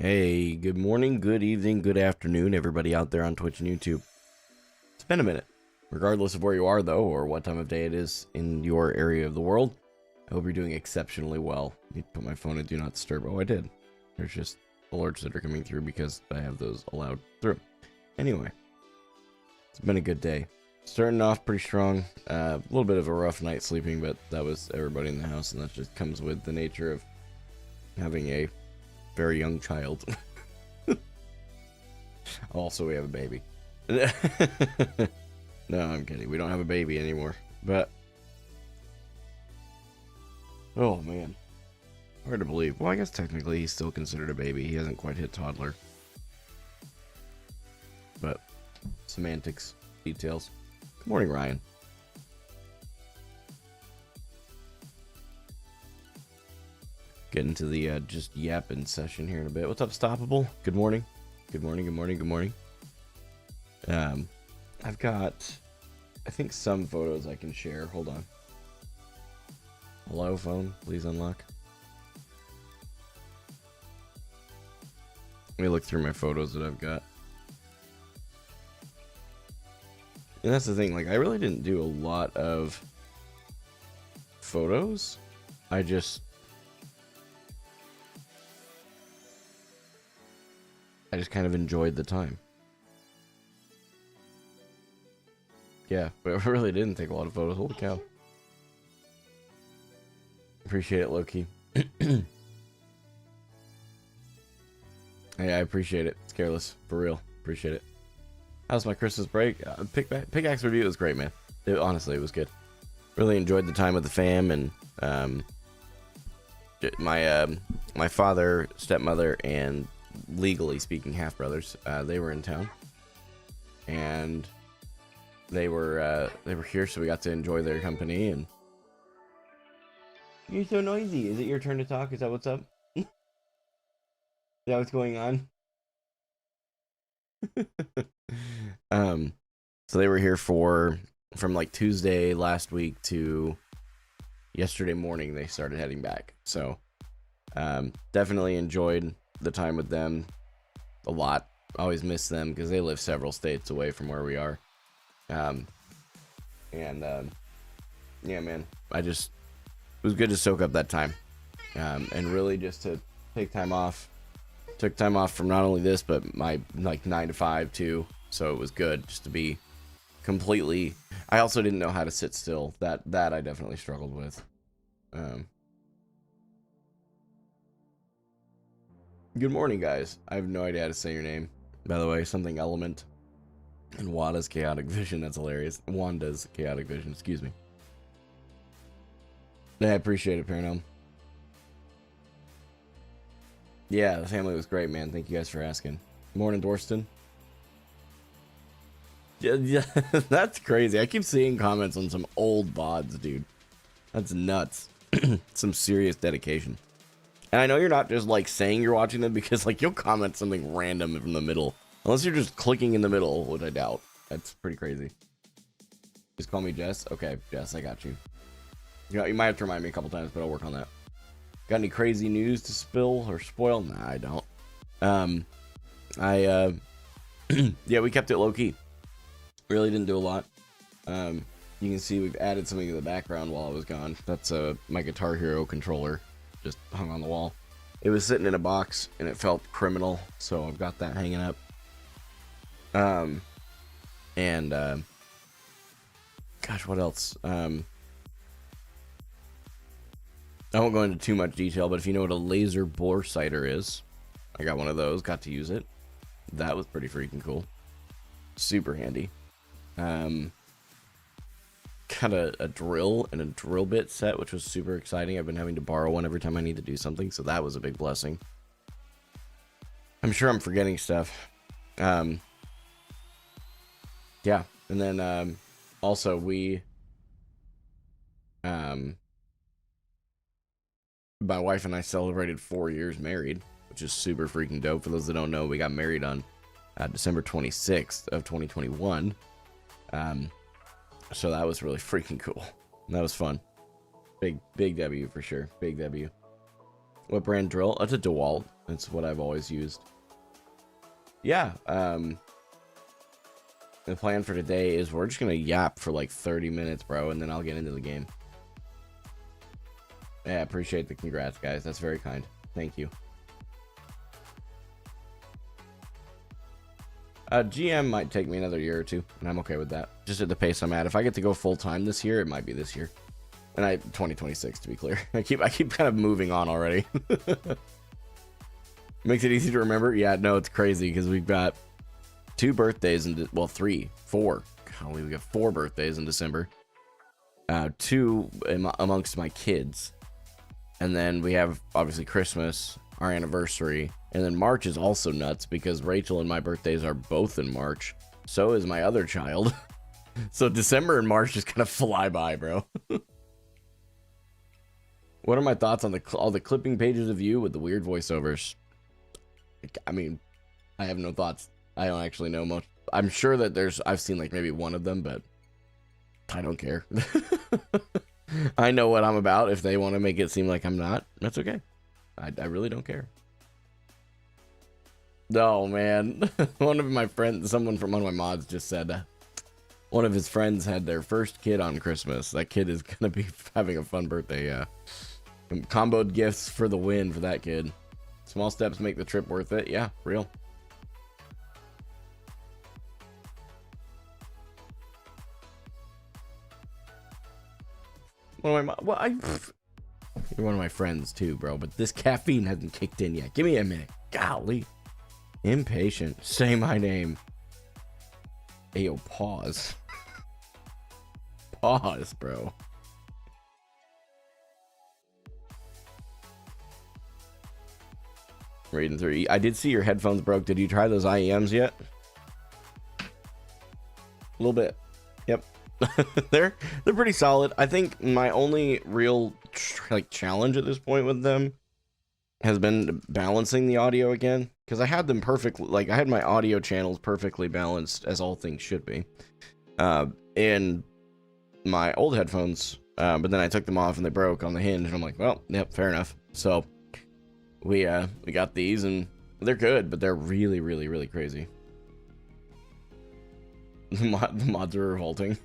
Hey, good morning, good evening, good afternoon, everybody out there on Twitch and YouTube. It's been a minute. Regardless of where you are, though, or what time of day it is in your area of the world, I hope you're doing exceptionally well. I need to put my phone in Do Not Disturb. Oh, I did. There's just alerts that are coming through because I have those allowed through. Anyway, it's been a good day. Starting off pretty strong. A little bit of a rough night sleeping, but that was everybody in the house, and that just comes with the nature of having a very young child. Also, we have a baby. No, I'm kidding. We don't have a baby anymore. But oh man, hard to believe. Well, I guess technically he's still considered a baby. He hasn't quite hit toddler. But semantics, details. Good morning, Ryan. Get into the just yapping session here in a bit. What's up, Stoppable? Good morning. Good morning, good morning, good morning. I've got, I think, some photos I can share. Hold on. Hello, phone. Please unlock. Let me look through my photos that I've got. And that's the thing, like, I really didn't do a lot of photos. I just kind of enjoyed the time. Yeah, but I really didn't take a lot of photos. Holy cow. Appreciate it, Loki. Hey, I appreciate it. It's careless. For real. Appreciate it. How's my Christmas break? Pickaxe review was great, man. Honestly, it was good. Really enjoyed the time with the fam, and my father, stepmother, and legally speaking half brothers, they were in town, and they were here, so we got to enjoy their company. And you're so noisy. Is it your turn to talk? Is that what's up? Is that what's going on? So they were here from like Tuesday last week to yesterday morning. They started heading back, so definitely enjoyed the time with them a lot. Always miss them because they live several states away from where we are. Yeah, man, it was good to soak up that time, and really just to take time off. Took time off from not only this, but my like 9 to 5 too. So it was good just to be completely. I also didn't know how to sit still. That I definitely struggled with. Good morning, guys. I have no idea how to say your name, by the way. Something Element and Wada's Chaotic Vision. That's hilarious. Wanda's Chaotic Vision. Excuse me. Yeah, I appreciate it, Paranorm. Yeah, the family was great, man. Thank you guys for asking. Morning, Dorston. Yeah, that's crazy. I keep seeing comments on some old VODs, dude. That's nuts. Some serious dedication. And I know you're not just like saying you're watching them, because like you'll comment something random from the middle. Unless you're just clicking in the middle, which I doubt. That's pretty crazy. Just call me Jess. Okay, Jess, I got you. You might have to remind me a couple times, but I'll work on that. Got any crazy news to spill or spoil? Nah, I don't. Yeah, we kept it low key. Really didn't do a lot. You can see we've added something to the background while I was gone. That's my Guitar Hero controller, just hung on the wall. It was sitting in a box and it felt criminal, so I've got that hanging up. Gosh, what else? I won't go into too much detail, but if you know what a laser bore sighter is, I got one of those, got to use it. That was pretty freaking cool. Super handy. Got a drill and a drill bit set, which was super exciting. I've been having to borrow one every time I need to do something, so that was a big blessing. I'm sure I'm forgetting stuff. Yeah, and then also we my wife and I celebrated 4 years married, which is super freaking dope. For those that don't know, we got married on December 26th of 2021. So that was really freaking cool. That was fun. Big W for sure. Big W. What brand drill? It's a DeWalt. It's what I've always used. Yeah. The plan for today is we're just gonna yap for like 30 minutes, bro, and then I'll get into the game. Yeah, I appreciate the congrats, guys. That's very kind. Thank you. GM might take me another year or two, and I'm okay with that. Just at the pace I'm at. If I get to go full time this year, it might be this year. And 2026 to be clear. I keep kind of moving on already. Makes it easy to remember. Yeah, no, it's crazy because we've got 2 birthdays and well, 4. Golly, we got 4 birthdays in December. 2 amongst my kids, and then we have obviously Christmas, our anniversary, and then March is also nuts because Rachel and my birthdays are both in March. So is my other child. So December and March just kind of fly by, bro. What are my thoughts on all the clipping pages of you with the weird voiceovers? I mean, I have no thoughts. I don't actually know much. I'm sure that I've seen like maybe one of them, but I don't care. I know what I'm about. If they want to make it seem like I'm not, that's okay. I really don't care. No, man. One of my friends, someone from one of my mods just said one of his friends had their first kid on Christmas. That kid is going to be having a fun birthday, yeah. Comboed gifts for the win for that kid. Small steps make the trip worth it. Yeah, real. You're one of my friends too, bro, but this caffeine hasn't kicked in yet. Give me a minute. Golly. Impatient. Say my name. Ayo, pause. Pause, bro. Reading through. I did see your headphones broke. Did you try those IEMs yet? A little bit. Yep. they're pretty solid. I think my only real challenge at this point with them has been balancing the audio again, because I had them perfectly, like I had my audio channels perfectly balanced as all things should be in my old headphones, but then I took them off and they broke on the hinge, and I'm like, well, yep, fair enough. So we got these, and they're good, but they're really, really, really crazy. The mods are revolting.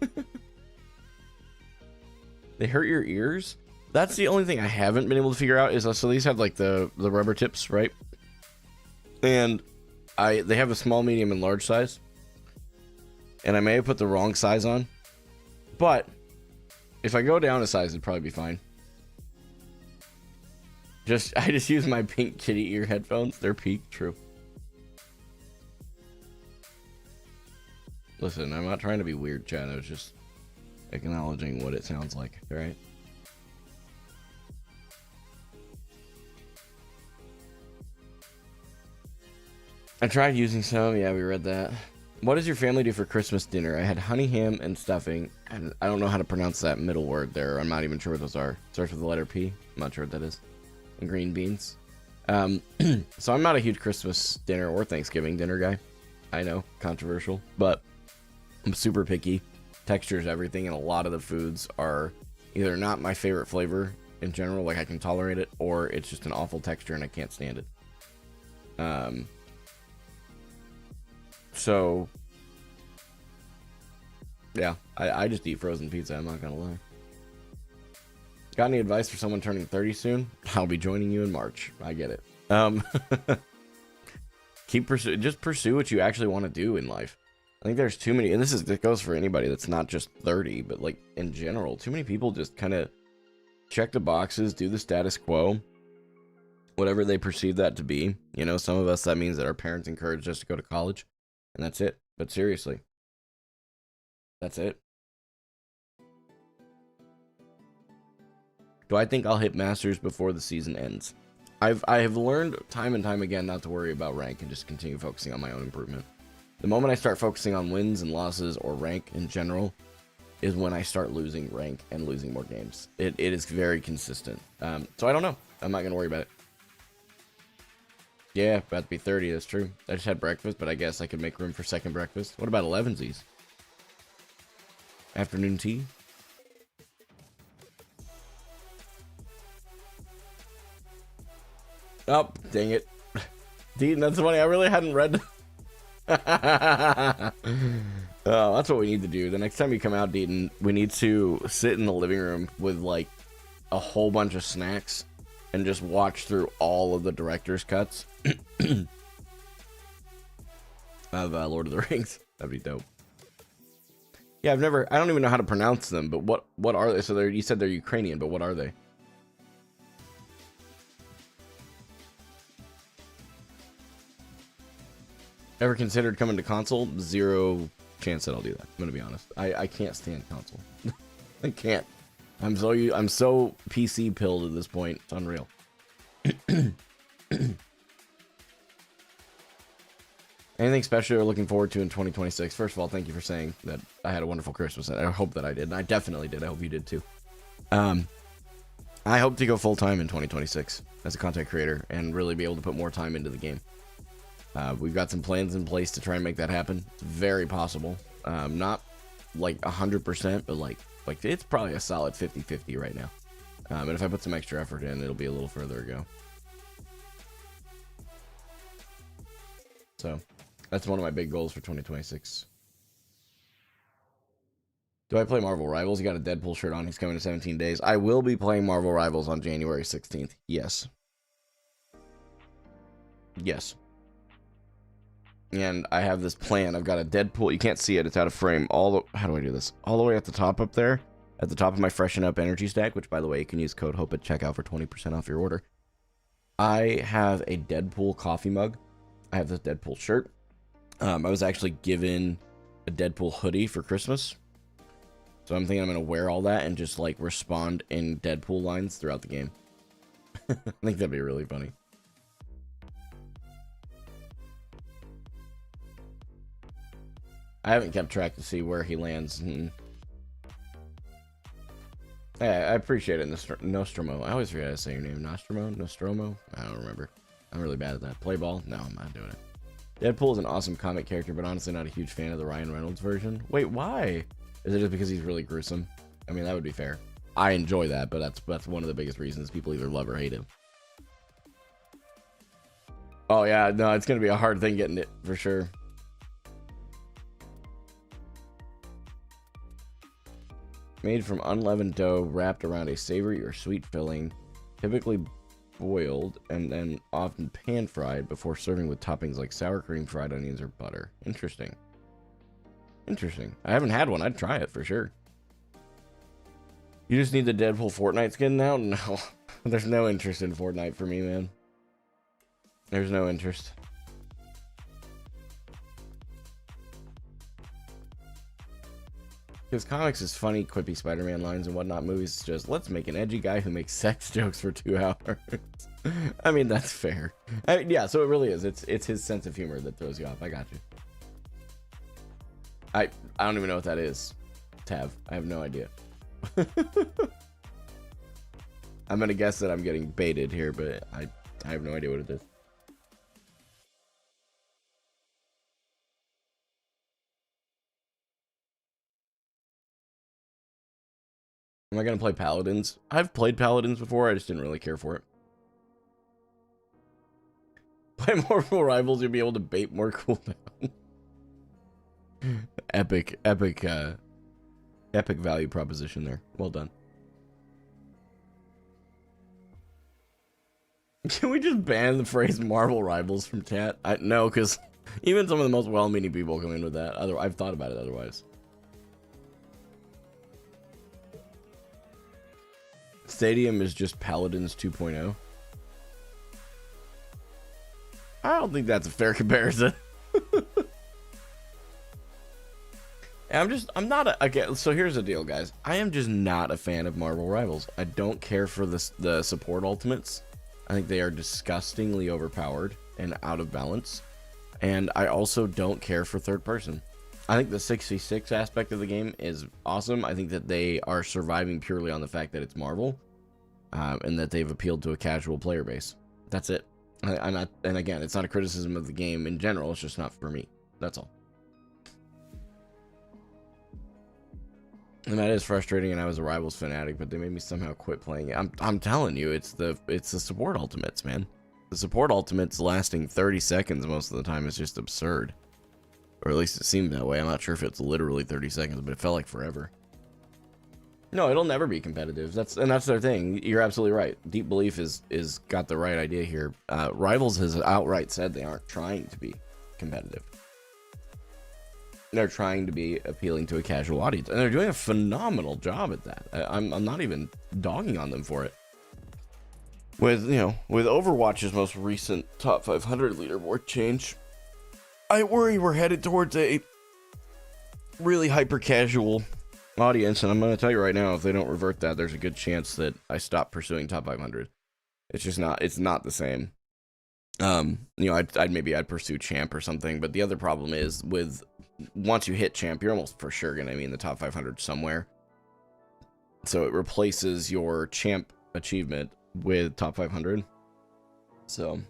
They hurt your ears? That's the only thing I haven't been able to figure out is, so these have like the rubber tips, right? And they have a small, medium, and large size. And I may have put the wrong size on. But if I go down a size, it'd probably be fine. I just use my pink kitty ear headphones. They're peak, true. Listen, I'm not trying to be weird, chat. I was just acknowledging what it sounds like, right? I tried using some. Yeah, we read that. What does your family do for Christmas dinner? I had honey ham and stuffing, and I don't know how to pronounce that middle word there. I'm not even sure what those are. It starts with the letter P. I'm not sure what that is. And green beans. So I'm not a huge Christmas dinner or Thanksgiving dinner guy. I know, controversial, but I'm super picky. Texture is everything, and a lot of the foods are either not my favorite flavor in general, like I can tolerate it, or it's just an awful texture and I can't stand it. So yeah, I just eat frozen pizza, I'm not gonna lie. Got any advice for someone turning 30 soon? I'll be joining you in March. I get it. Just pursue what you actually want to do in life. I think there's too many, and this goes for anybody that's not just 30, but like in general, too many people just kind of check the boxes, do the status quo, whatever they perceive that to be. You know, some of us, that means that our parents encouraged us to go to college, and that's it. But seriously, that's it. Do I think I'll hit Masters before the season ends? I have learned time and time again not to worry about rank and just continue focusing on my own improvement. The moment I start focusing on wins and losses or rank in general is when I start losing rank and losing more games. It is very consistent. So I don't know. I'm not going to worry about it. Yeah, about to be 30. That's true. I just had breakfast, but I guess I could make room for second breakfast. What about 11sies? Afternoon tea? Oh, dang it. Deaton, that's funny. I really hadn't read. Oh, that's what we need to do. The next time you come out, Deaton, we need to sit in the living room with like a whole bunch of snacks and just watch through all of the director's cuts of Lord of the Rings. That'd be dope. Yeah, I don't even know how to pronounce them, but what are they? So you said they're Ukrainian, but what are they? Ever considered coming to console? Zero chance that I'll do that. I'm gonna be honest. I can't stand console. I can't. I'm so PC pilled at this point. It's unreal. Anything special you're looking forward to in 2026? First of all, thank you for saying that I had a wonderful Christmas. I hope that I did. And I definitely did. I hope you did too. I hope to go full time in 2026 as a content creator and really be able to put more time into the game. We've got some plans in place to try and make that happen. It's very possible. Not like 100%, but like it's probably a solid 50-50 right now. And if I put some extra effort in, it'll be a little further ago. So that's one of my big goals for 2026. Do I play Marvel Rivals? You got a Deadpool shirt on. He's coming in 17 days. I will be playing Marvel Rivals on January 16th. Yes. Yes. And I have this plan. I've got a Deadpool. You can't see it. It's out of frame. How do I do this? All the way at the top up there. At the top of my Freshen Up energy stack, which, by the way, you can use code HOPE at checkout for 20% off your order. I have a Deadpool coffee mug. I have this Deadpool shirt. I was actually given a Deadpool hoodie for Christmas. So I'm thinking I'm going to wear all that and just, like, respond in Deadpool lines throughout the game. I think that'd be really funny. I haven't kept track to see where he lands. Hey, I appreciate it, Nostromo. I always forget how to say your name. Nostromo? I don't remember. I'm really bad at that. Play ball? No, I'm not doing it. Deadpool is an awesome comic character, but honestly not a huge fan of the Ryan Reynolds version. Wait, why? Is it just because he's really gruesome? I mean, that would be fair. I enjoy that, but that's one of the biggest reasons people either love or hate him. Oh, yeah, no, it's going to be a hard thing getting it, for sure. Made from unleavened dough wrapped around a savory or sweet filling, typically boiled and then often pan fried before serving with toppings like sour cream, fried onions, or butter. Interesting. Interesting. I haven't had one. I'd try it for sure. You just need the Deadpool Fortnite skin now? No. There's no interest in Fortnite for me, man. There's no interest. Because comics is funny, quippy Spider-Man lines and whatnot. Movies is just, let's make an edgy guy who makes sex jokes for 2 hours. I mean, that's fair. Yeah, so it really is. It's his sense of humor that throws you off. I got you. I don't even know what that is, Tav. I have no idea. I'm going to guess that I'm getting baited here, but I have no idea what it is. Am I going to play Paladins? I've played Paladins before. I just didn't really care for it. Play Marvel Rivals, you'll be able to bait more cooldown. Epic value proposition there. Well done. Can we just ban the phrase Marvel Rivals from chat? No, because even some of the most well-meaning people come in with that. I've thought about it otherwise. Stadium is just Paladins 2.0. I don't think that's a fair comparison. Okay, so here's the deal, guys. I am just not a fan of Marvel Rivals. I don't care for the support ultimates. I think they are disgustingly overpowered and out of balance. And I also don't care for third person. I think the 6v6 aspect of the game is awesome. I think that they are surviving purely on the fact that it's Marvel. And that they've appealed to a casual player base. That's it. I'm not, and again, it's not a criticism of the game in general. It's just not for me. That's all. And that is frustrating. And I was a Rivals fanatic, but they made me somehow quit playing it. I'm telling you, it's the support ultimates, man. The support ultimates lasting 30 seconds most of the time is just absurd. Or at least it seemed that way. I'm not sure if it's literally 30 seconds, but it felt like forever. No, it'll never be competitive. That's their thing. You're absolutely right. Deep Belief is got the right idea here. Rivals has outright said they aren't trying to be competitive. They're trying to be appealing to a casual audience, and they're doing a phenomenal job at that. I'm not even dogging on them for it. With Overwatch's most recent top 500 leaderboard change, I worry we're headed towards a really hyper casual audience, and I'm going to tell you right now, if they don't revert that, there's a good chance that I stop pursuing top 500. It's just not. It's not the same. I'd pursue champ or something, but the other problem is with once you hit champ, you're almost for sure going to be in the top 500 somewhere. So it replaces your champ achievement with top 500. So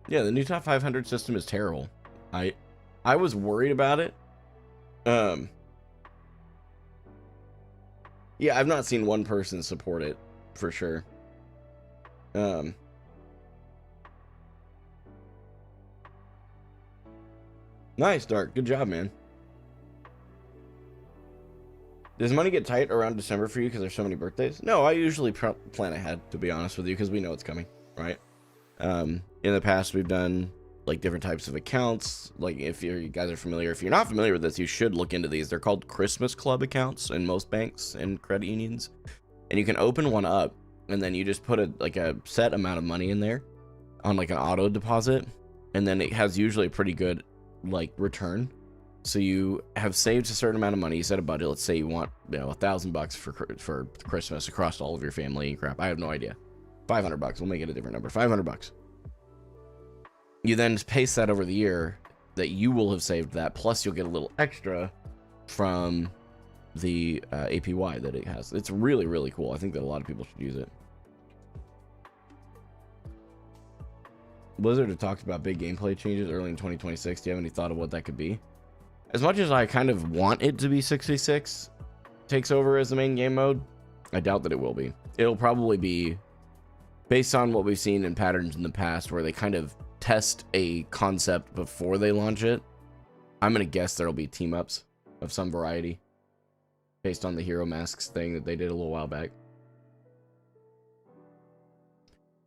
yeah, the new top 500 system is terrible. I was worried about it. Yeah, I've not seen one person support it for sure. Nice, Dark. Good job, man. Does money get tight around December for you because there's so many birthdays? No, I usually plan ahead, to be honest with you, because we know it's coming, right? In the past, we've done like different types of accounts. Like if you guys are familiar, if you're not familiar with this, you should look into these. They're called Christmas Club accounts in most banks and credit unions, and you can open one up, and then you just put a set amount of money in there on like an auto deposit, and then it has usually a pretty good like return. So you have saved a certain amount of money. You set a budget. Let's say you want $1,000 for Christmas across all of your family and crap. I have no idea. $500. We'll make it a different number. $500. You then paste that over the year that you will have saved that. Plus you'll get a little extra from the APY that it has. It's really, really cool. I think that a lot of people should use it. Blizzard had talked about big gameplay changes early in 2026. Do you have any thought of what that could be? As much as I kind of want it to be 66 takes over as the main game mode, I doubt that it will be. It'll probably be based on what we've seen in patterns in the past where they kind of test a concept before they launch it. I'm going to guess there'll be team-ups of some variety based on the hero masks thing that they did a little while back.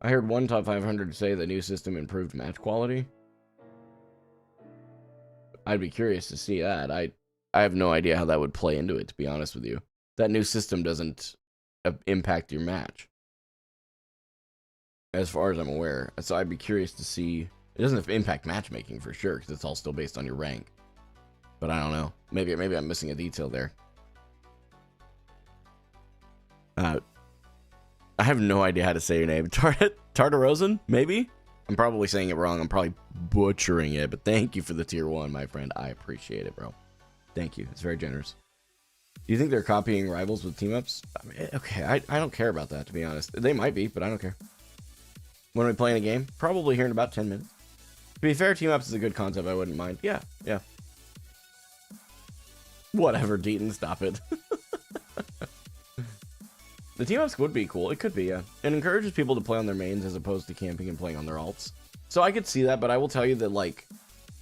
I heard one top 500 say the new system improved match quality. I'd be curious to see that. I have no idea how that would play into it, to be honest with you. That new system doesn't impact your match, as far as I'm aware. So I'd be curious to see. It doesn't impact matchmaking for sure, because it's all still based on your rank. But I don't know. Maybe I'm missing a detail there. I have no idea how to say your name. Tartarosan? Maybe? I'm probably saying it wrong. I'm probably butchering it, but thank you for the tier 1, my friend. I appreciate it, bro. Thank you. It's very generous. Do you think they're copying Rivals with team-ups? I mean, okay, I don't care about that, to be honest. They might be, but I don't care. When are we playing a game? Probably here in about 10 minutes. To be fair, team-ups is a good concept. I wouldn't mind. Yeah. Whatever, Deaton. Stop it. The team-ups would be cool. It could be, yeah. It encourages people to play on their mains as opposed to camping and playing on their alts. So I could see that, but I will tell you that, like,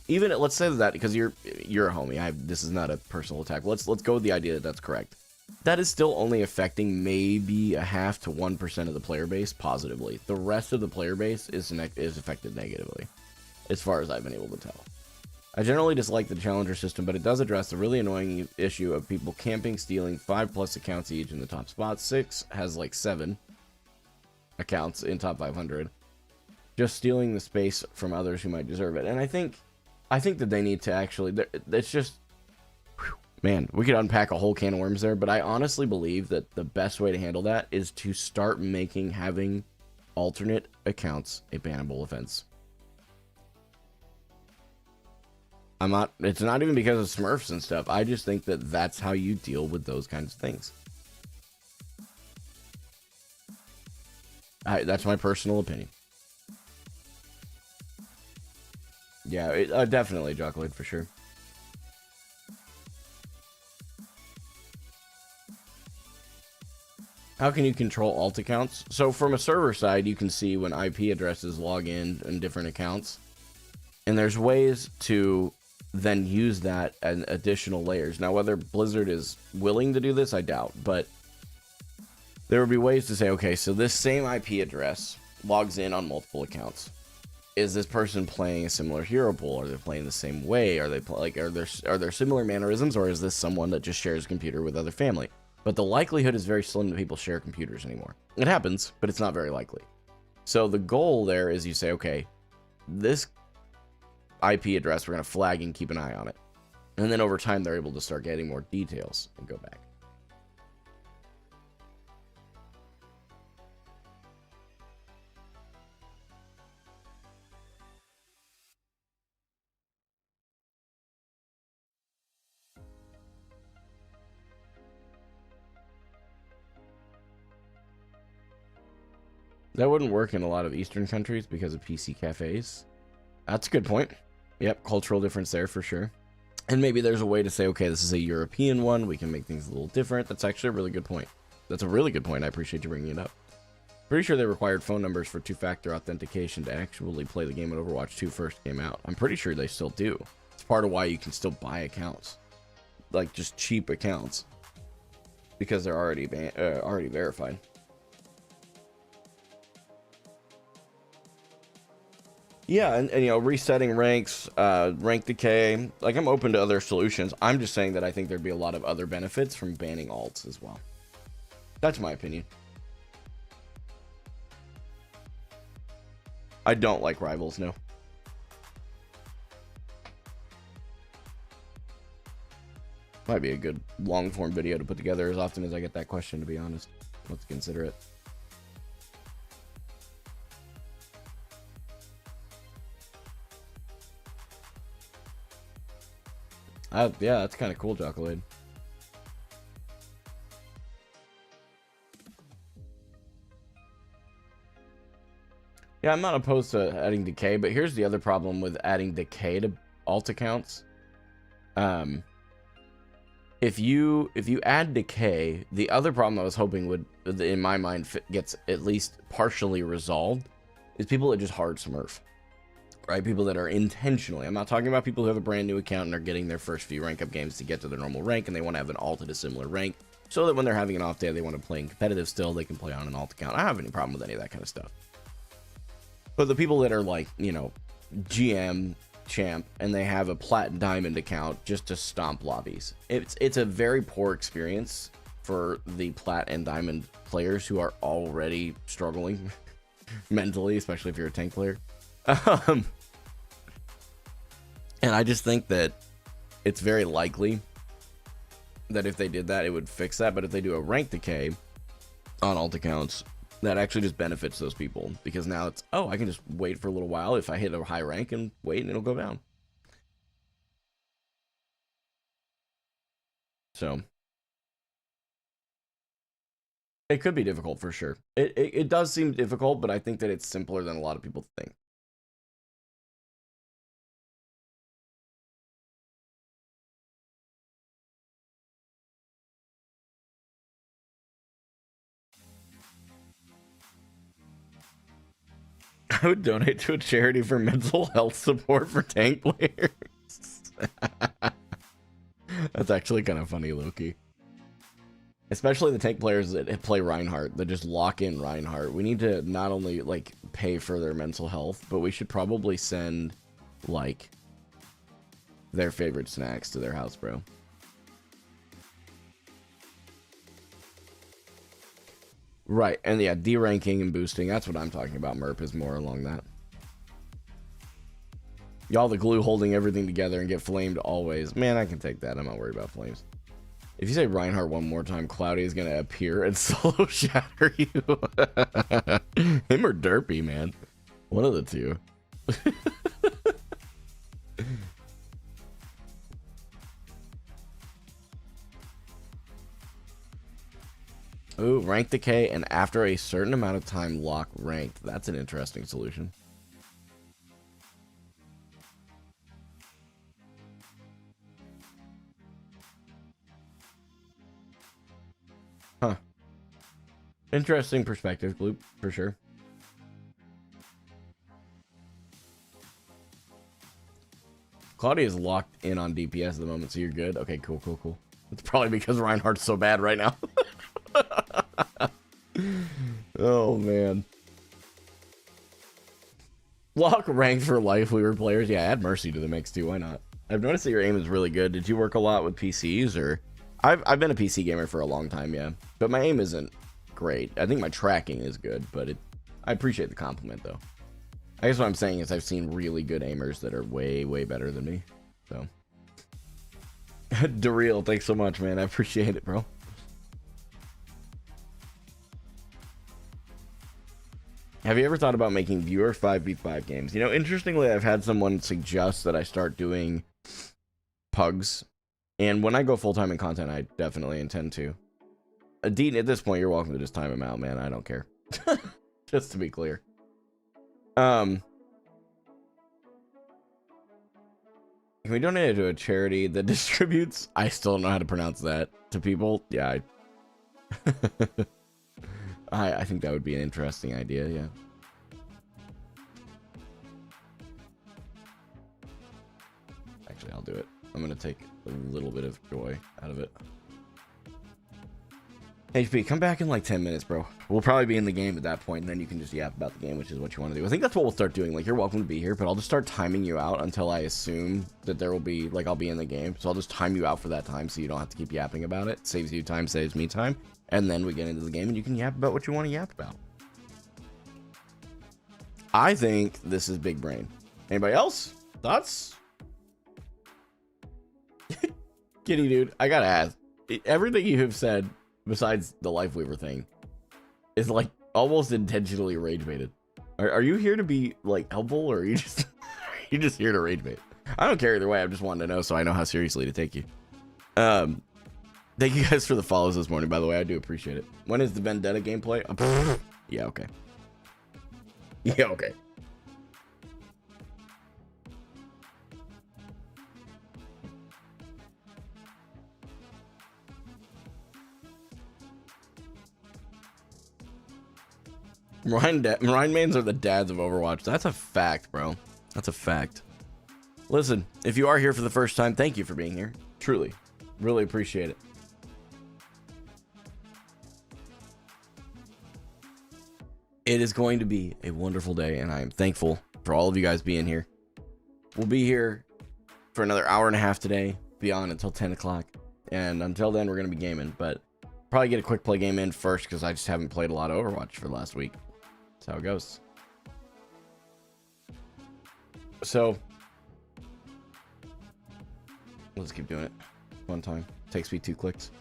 even let's say that because you're a homie. This is not a personal attack. Let's go with the idea that that's correct. That is still only affecting maybe 0.5 to 1% of the player base positively. The rest of the player base is affected negatively, as far as I've been able to tell. I generally dislike the challenger system, but it does address the really annoying issue of people camping, stealing 5+ accounts each in the top spot. 6 has like 7 accounts in top 500, just stealing the space from others who might deserve it. And I think that they need to actually. It's just, man, we could unpack a whole can of worms there. But I honestly believe that the best way to handle that is to start having alternate accounts a bannable offense. It's not even because of smurfs and stuff. I just think that that's how you deal with those kinds of things. That's my personal opinion. Yeah, definitely Jockloid for sure. How can you control alt accounts? So from a server side, you can see when IP addresses log in different accounts. And there's ways to then use that and additional layers. Now, whether Blizzard is willing to do this, I doubt. But there would be ways to say, okay, so this same IP address logs in on multiple accounts. Is this person playing a similar hero pool? Are they playing the same way? Are they are there similar mannerisms, or is this someone that just shares a computer with other family? But the likelihood is very slim that people share computers anymore. It happens, but it's not very likely. So the goal there is you say, okay, this IP address, we're going to flag and keep an eye on it. And then over time, they're able to start getting more details and go back. That wouldn't work in a lot of Eastern countries because of PC cafes. That's a good point. Yep, cultural difference there for sure. And maybe there's a way to say, okay, this is a European one. We can make things a little different. That's actually a really good point. That's a really good point. I appreciate you bringing it up. Pretty sure they required phone numbers for two-factor authentication to actually play the game when Overwatch 2 first came out. I'm pretty sure they still do. It's part of why you can still buy accounts. Like, just cheap accounts. Because they're already verified. Yeah, and you know, resetting ranks, rank decay, like I'm open to other solutions. I'm just saying that I think there'd be a lot of other benefits from banning alts as well. That's my opinion. I don't like rivals, no. Might be a good long-form video to put together as often as I get that question, to be honest. Let's consider it. Yeah, that's kind of cool, Jocolade. Yeah, I'm not opposed to adding decay, but here's the other problem with adding decay to alt accounts. If you add decay, the other problem I was hoping would, in my mind, gets at least partially resolved, is people that just hard smurf. Right, people that are intentionally, I'm not talking about people who have a brand new account and are getting their first few rank up games to get to their normal rank and they want to have an alt at a similar rank so that when they're having an off day, they want to play in competitive still, they can play on an alt account. I don't have any problem with any of that kind of stuff. But the people that are like, you know, GM champ and they have a plat diamond account just to stomp lobbies, it's a very poor experience for the plat and diamond players who are already struggling mentally, especially if you're a tank player. And I just think that it's very likely that if they did that, it would fix that. But if they do a rank decay on alt accounts, that actually just benefits those people, because now it's, oh, I can just wait for a little while if I hit a high rank and wait and it'll go down. So it could be difficult for sure. It does seem difficult, but I think that it's simpler than a lot of people think. I would donate to a charity for mental health support for tank players. That's actually kind of funny, Loki. Especially the tank players that play Reinhardt, that just lock in Reinhardt. We need to not only, like, pay for their mental health, but we should probably send, like, their favorite snacks to their house, bro. Right, and yeah, deranking and boosting, that's what I'm talking about. MERP is more along that. Y'all the glue holding everything together and get flamed always. Man, I can take that. I'm not worried about flames. If you say Reinhardt one more time, Cloudy is going to appear and solo shatter you. Him or Derpy, man. One of the two. Ooh, rank decay, and after a certain amount of time, lock ranked. That's an interesting solution. Huh. Interesting perspective, Gloop, for sure. Claudia's locked in on DPS at the moment, so you're good. Okay, cool, cool, cool. It's probably because Reinhardt's so bad right now. Oh, man. Lock ranked for life, we were players. Yeah, add Mercy to the mix, too. Why not? I've noticed that your aim is really good. Did you work a lot with PCs, or... I've been a PC gamer for a long time, yeah. But my aim isn't great. I think my tracking is good, but I appreciate the compliment, though. I guess what I'm saying is I've seen really good aimers that are way, way better than me. So... Dareal, thanks so much, man. I appreciate it, bro. Have you ever thought about making viewer 5v5 games? You know, interestingly, I've had someone suggest that I start doing pugs. And when I go full-time in content, I definitely intend to. Dean, at this point, you're welcome to just time him out, man. I don't care. Just to be clear. Can we donate it to a charity that distributes? I still don't know how to pronounce that to people. Yeah, I think that would be an interesting idea, yeah. Actually, I'll do it. I'm gonna take a little bit of joy out of it. HP, come back in like 10 minutes, bro. We'll probably be in the game at that point, and then you can just yap about the game, which is what you want to do. I think that's what we'll start doing. Like, you're welcome to be here, but I'll just start timing you out until I assume that there will be, like, I'll be in the game. So I'll just time you out for that time so you don't have to keep yapping about it. Saves you time, saves me time. And then we get into the game, and you can yap about what you want to yap about. I think this is big brain. Anybody else? Thoughts? Kitty, dude, I gotta ask. Everything you have said, besides the Lifeweaver thing, is like almost intentionally rage baited. Are you here to be like helpful, or are you just you just here to rage bait? I don't care either way. I just wanted to know so I know how seriously to take you. Thank you guys for the follows this morning, by the way. I do appreciate it. When is the Vendetta gameplay? Yeah, okay. Yeah, okay. Ryan mains are the dads of Overwatch. That's a fact, bro. That's a fact. Listen, if you are here for the first time, thank you for being here. Truly. Really appreciate it. It is going to be a wonderful day, and I am thankful for all of you guys being here. We'll be here for another hour and a half today, beyond until 10 o'clock. And until then, we're going to be gaming, but probably get a quick play game in first because I just haven't played a lot of Overwatch for the last week. That's how it goes. So, let's keep doing it. One time. Takes me 2 clicks.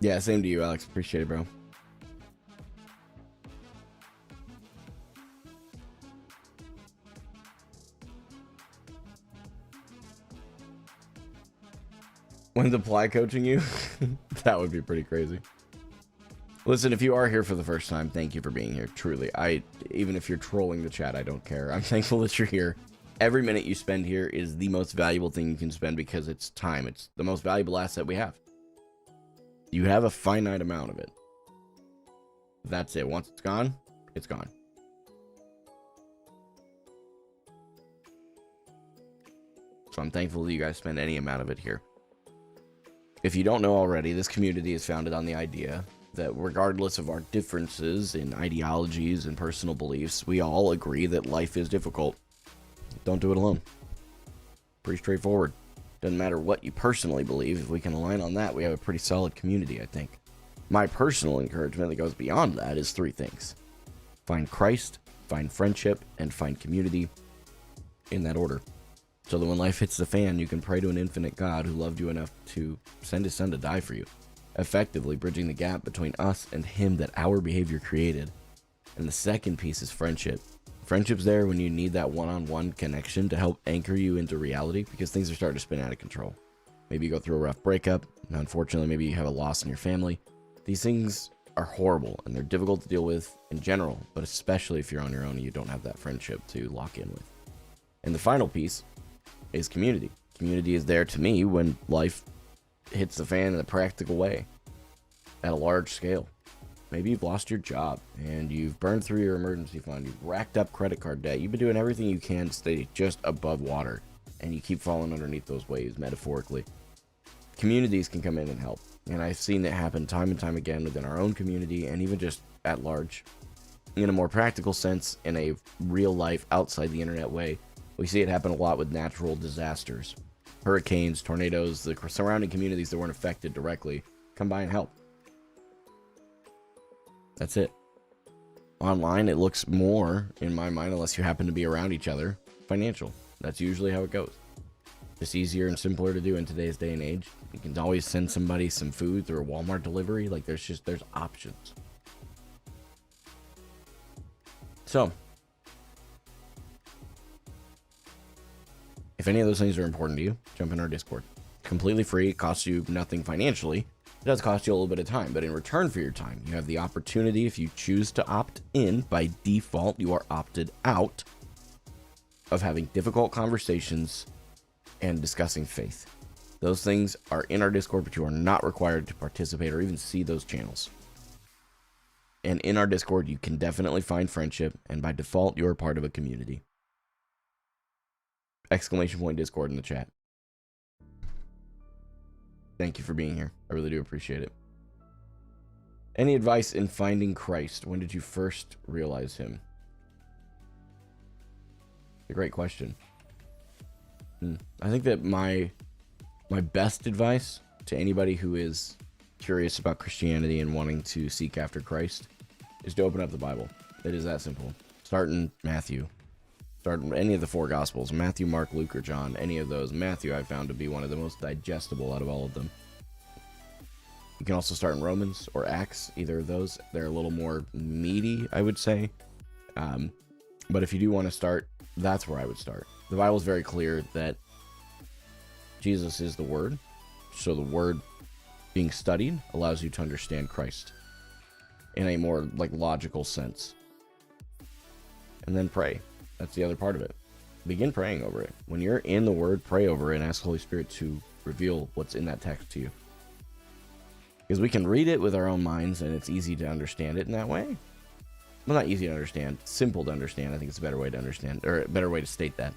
Yeah, same to you, Alex. Appreciate it, bro. When's Apply coaching you? That would be pretty crazy. Listen, if you are here for the first time, thank you for being here. Truly, even if you're trolling the chat, I don't care. I'm thankful that you're here. Every minute you spend here is the most valuable thing you can spend because it's time. It's the most valuable asset we have. You have a finite amount of it. That's it. Once it's gone, it's gone. So I'm thankful that you guys spend any amount of it here. If you don't know already, this community is founded on the idea that regardless of our differences in ideologies and personal beliefs, we all agree that life is difficult. Don't do it alone. Pretty straightforward. Doesn't matter what you personally believe. If we can align on that, we have a pretty solid community, I think. My personal encouragement that goes beyond that is 3 things. Find Christ, find friendship, and find community in that order. So that when life hits the fan, you can pray to an infinite God who loved you enough to send his son to die for you, effectively bridging the gap between us and him that our behavior created. And the second piece is friendship. Friendship's there when you need that one-on-one connection to help anchor you into reality because things are starting to spin out of control. Maybe you go through a rough breakup. Unfortunately, maybe you have a loss in your family. These things are horrible and they're difficult to deal with in general, but especially if you're on your own and you don't have that friendship to lock in with. And the final piece is community. Community is there to me when life hits the fan in a practical way at a large scale. Maybe you've lost your job and you've burned through your emergency fund. You've racked up credit card debt. You've been doing everything you can to stay just above water, and you keep falling underneath those waves, metaphorically. Communities can come in and help. And I've seen it happen time and time again within our own community and even just at large. In a more practical sense, in a real life, outside the internet way, we see it happen a lot with natural disasters. Hurricanes, tornadoes, the surrounding communities that weren't affected directly come by and help. That's it. Online, it looks more, in my mind, unless you happen to be around each other, financial. That's usually how it goes. Just easier and simpler to do in today's day and age. You can always send somebody some food through a Walmart delivery. Like, there's options. So, if any of those things are important to you, jump in our Discord. Completely free. It costs you nothing financially. It does cost you a little bit of time, but in return for your time, you have the opportunity, if you choose to opt in, by default, you are opted out of having difficult conversations and discussing faith. Those things are in our Discord, but you are not required to participate or even see those channels. And in our Discord, you can definitely find friendship, and by default, you're part of a community. Exclamation point Discord in the chat. Thank you for being here. I really do appreciate it. Any advice in finding Christ? When did you first realize him? A great question. I think that my best advice to anybody who is curious about Christianity and wanting to seek after Christ is to open up the Bible. It is that simple. Start in Matthew. Start in any of the four Gospels. Matthew, Mark, Luke, or John. Any of those. Matthew I found to be one of the most digestible out of all of them. You can also start in Romans or Acts. Either of those. They're a little more meaty, I would say. But if you do want to start, that's where I would start. The Bible is very clear that Jesus is the Word. So the Word being studied allows you to understand Christ in a more logical sense. And then pray. That's the other part of it. Begin praying over it. When you're in the Word, pray over it and ask the Holy Spirit to reveal what's in that text to you. Because we can read it with our own minds, and it's easy to understand it in that way. Well, not easy to understand. Simple to understand. I think it's a better way to understand, or a better way to state that.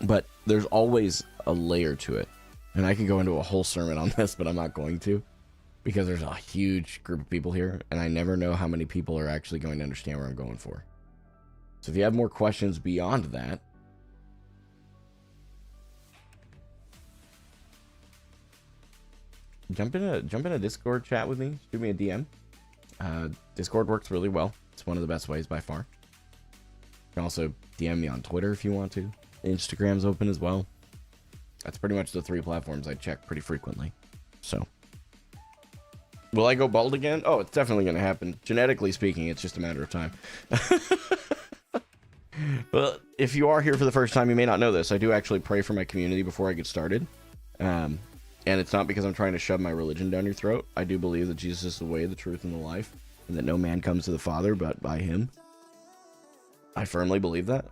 But there's always a layer to it. And I could go into a whole sermon on this, but I'm not going to. Because there's a huge group of people here, and I never know how many people are actually going to understand where I'm going for. So if you have more questions beyond that, jump in a Discord chat with me. Shoot me a DM. Discord works really well. It's one of the best ways by far. You can also DM me on Twitter if you want to. Instagram's open as well. That's pretty much the three platforms I check pretty frequently. So, will I go bald again? Oh, it's definitely going to happen. Genetically speaking, it's just a matter of time. Well, if you are here for the first time, you may not know this. I do actually pray for my community before I get started. And it's not because I'm trying to shove my religion down your throat. I do believe that Jesus is the way, the truth, and the life, and that no man comes to the Father but by him. I firmly believe that.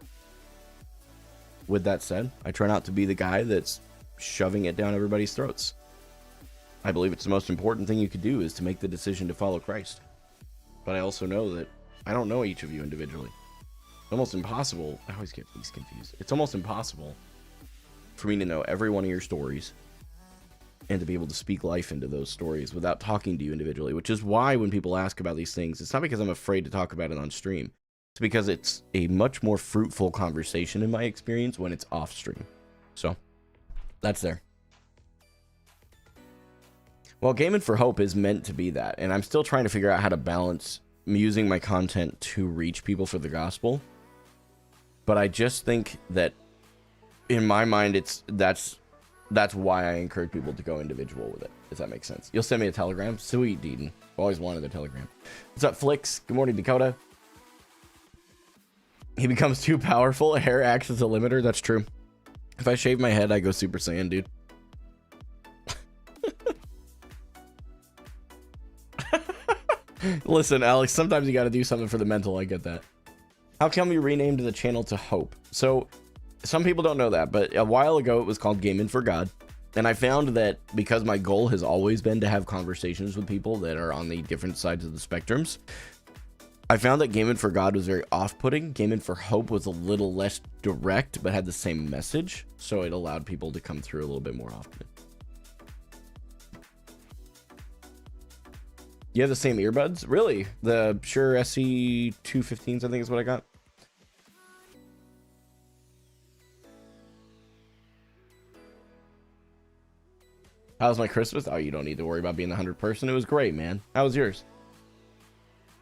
With that said, I try not to be the guy that's shoving it down everybody's throats. I believe it's the most important thing you could do is to make the decision to follow Christ. But I also know that I don't know each of you individually. It's almost impossible. I always get these confused. It's almost impossible for me to know every one of your stories and to be able to speak life into those stories without talking to you individually, which is why when people ask about these things, it's not because I'm afraid to talk about it on stream. It's because it's a much more fruitful conversation in my experience when it's off stream. So, that's there. Well, Gaming for Hope is meant to be that, and I'm still trying to figure out how to balance using my content to reach people for the gospel. But I just think that, in my mind, that's why I encourage people to go individual with it, if that makes sense. You'll send me a telegram? Sweet, Deedon. I've always wanted a telegram. What's up, Flicks? Good morning, Dakota. He becomes too powerful. Hair acts as a limiter. That's true. If I shave my head, I go Super Saiyan, dude. Listen, Alex, sometimes you got to do something for the mental. I get that. How come you renamed the channel to Hope? So, some people don't know that, but a while ago it was called Gaming for God. And I found that because my goal has always been to have conversations with people that are on the different sides of the spectrums, I found that Gaming for God was very off-putting. Gaming for Hope was a little less direct, but had the same message. So it allowed people to come through a little bit more often. You have the same earbuds? Really? The Shure SC215s, I think is what I got. How's my Christmas? Oh, you don't need to worry about being the 100th person. It was great, man. How was yours?